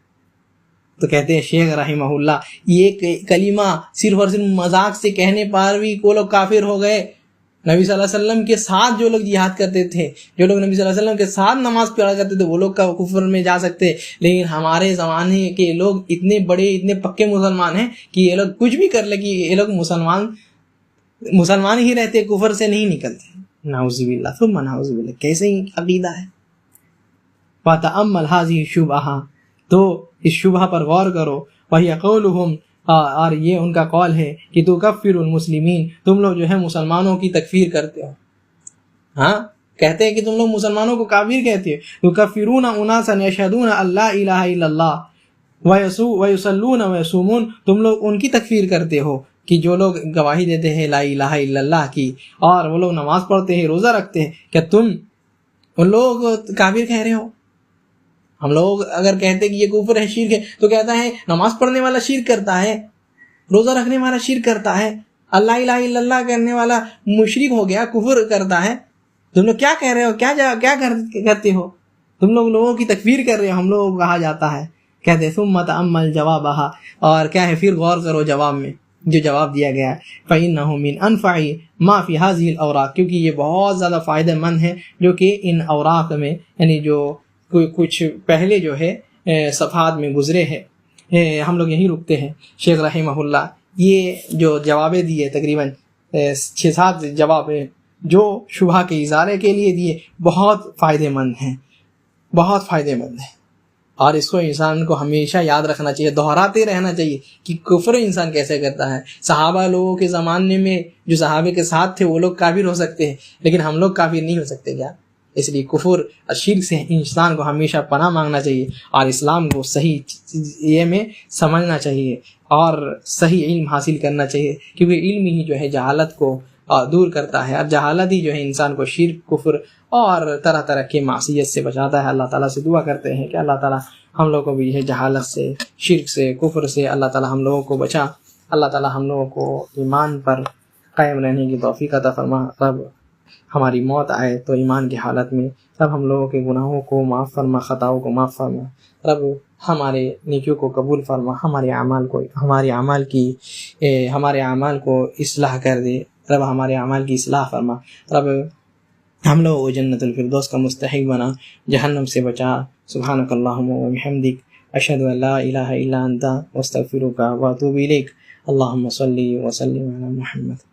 تو کہتے ہیں شیخ رحمہ اللہ یہ کلمہ صرف اور صرف مذاق سے کہنے پر بھی وہ لوگ کافر ہو گئے. نبی صلی اللہ علیہ وسلم کے ساتھ جو لوگ جہاد کرتے تھے، جو لوگ نبی صلی اللہ علیہ وسلم کے ساتھ نماز پڑھا کرتے تھے، وہ لوگ کا کفر میں جا سکتے، لیکن ہمارے زمانے کے لوگ اتنے بڑے اتنے پکے مسلمان ہیں کہ یہ لوگ کچھ بھی کر لے کہ یہ لوگ مسلمان ہی رہتے، کفر سے نہیں نکلتے. نعوذ باللہ ثم نعوذ باللہ، کیسے ہی عقیدہ ہے. فَتَأَمَّلْ هَذِهِ الشُّبْهَةَ، تو اس شبہ پر غور کرو. وَهِيَ قَوْلُهُمْ، اور یہ ان کا قول ہے کہ تُكَفِّرُ الْمُسْلِمِينَ، تم لوگ جو ہے مسلمانوں کی تکفیر کرتے ہو. ہاں کہتے ہیں کہ تم لوگ مسلمانوں کو کافر کہتے ہو. تُكَفِّرُونَ أُنَاسًا يَشْهَدُونَ أَن لَا إِلَهَ إِلَّا اللَّهُ وَيُصَلُّونَ وَيَصُومُونَ، تم لوگ ان کی تکفیر کرتے ہو کہ جو لوگ گواہی دیتے ہیں لا الہ الا اللہ کی، اور وہ لوگ نماز پڑھتے ہیں، روزہ رکھتے ہیں. کہ تم ان لوگوں کو کافر کہہ رہے ہو. ہم لوگ اگر کہتے کہ یہ کفر ہے، شرک ہے، تو کہتا ہے نماز پڑھنے والا شرک کرتا ہے، روزہ رکھنے والا شرک کرتا ہے، اللہ الہ الا اللہ کرنے والا مشرک ہو گیا، کفر کرتا ہے. تم لوگ کیا کہہ رہے ہو، کیا کرتے ہو، تم لوگوں کی تکفیر کر رہے ہو. ہم لوگوں کو کہا جاتا ہے، کہتے ثم تأمل جوابها، اور کیا ہے، پھر غور کرو جواب میں جو جواب دیا گیا ہے. فإنه من أنفع ما في هذه الأوراق، کیونکہ یہ بہت زیادہ فائدہ مند ہے جو کہ ان اوراق میں، یعنی جو کچھ پہلے جو ہے صفحات میں گزرے ہیں. ہم لوگ یہیں رکتے ہیں. شیخ رحمہ اللہ یہ جو جوابیں دیے، تقریباً 6-7 جواب جو شبہ کے ازالے کے لیے دیے، بہت فائدہ مند ہیں، بہت فائدہ مند ہیں. اور اس کو انسان کو ہمیشہ یاد رکھنا چاہیے، دہراتے رہنا چاہیے کہ کفر انسان کیسے کرتا ہے. صحابہ لوگوں کے زمانے میں جو صحابہ کے ساتھ تھے وہ لوگ کافر ہو سکتے ہیں، لیکن ہم لوگ کافر نہیں ہو سکتے کیا؟ اس لیے کفر اور شرک سے انسان کو ہمیشہ پناہ مانگنا چاہیے، اور اسلام کو صحیح یہ میں سمجھنا چاہیے اور صحیح علم حاصل کرنا چاہیے، کیونکہ علم ہی جو ہے جہالت کو دور کرتا ہے، اور جہالت ہی جو ہے انسان کو شرک، کفر اور طرح طرح کی معصیت سے بچاتا ہے. اللہ تعالیٰ سے دعا کرتے ہیں کہ اللہ تعالیٰ ہم لوگوں کو بھی ہے جہالت سے، شرک سے، کفر سے اللہ تعالیٰ ہم لوگوں کو بچا. اللہ تعالیٰ ہم لوگوں کو ایمان پر قائم رہنے کی توفیق عطا فرما. رب ہماری موت آئے تو ایمان کی حالت میں. رب ہم لوگوں کے گناہوں کو معاف فرما، خطاؤں کو معاف فرما. رب ہمارے نیکیوں کو قبول فرما، ہمارے اعمال کو اصلاح کر دے. رب ہمارے اعمال کی اصلاح فرما. رب ہم لوگوں کو جنت الفردوس کا مستحق بنا، جہنم سے بچا. سبحانک اللہم و بحمدک، اشہد ان لا الہ الا انت، استغفرک و اتوب الیک. اللہم صلی وسلم علی محمد.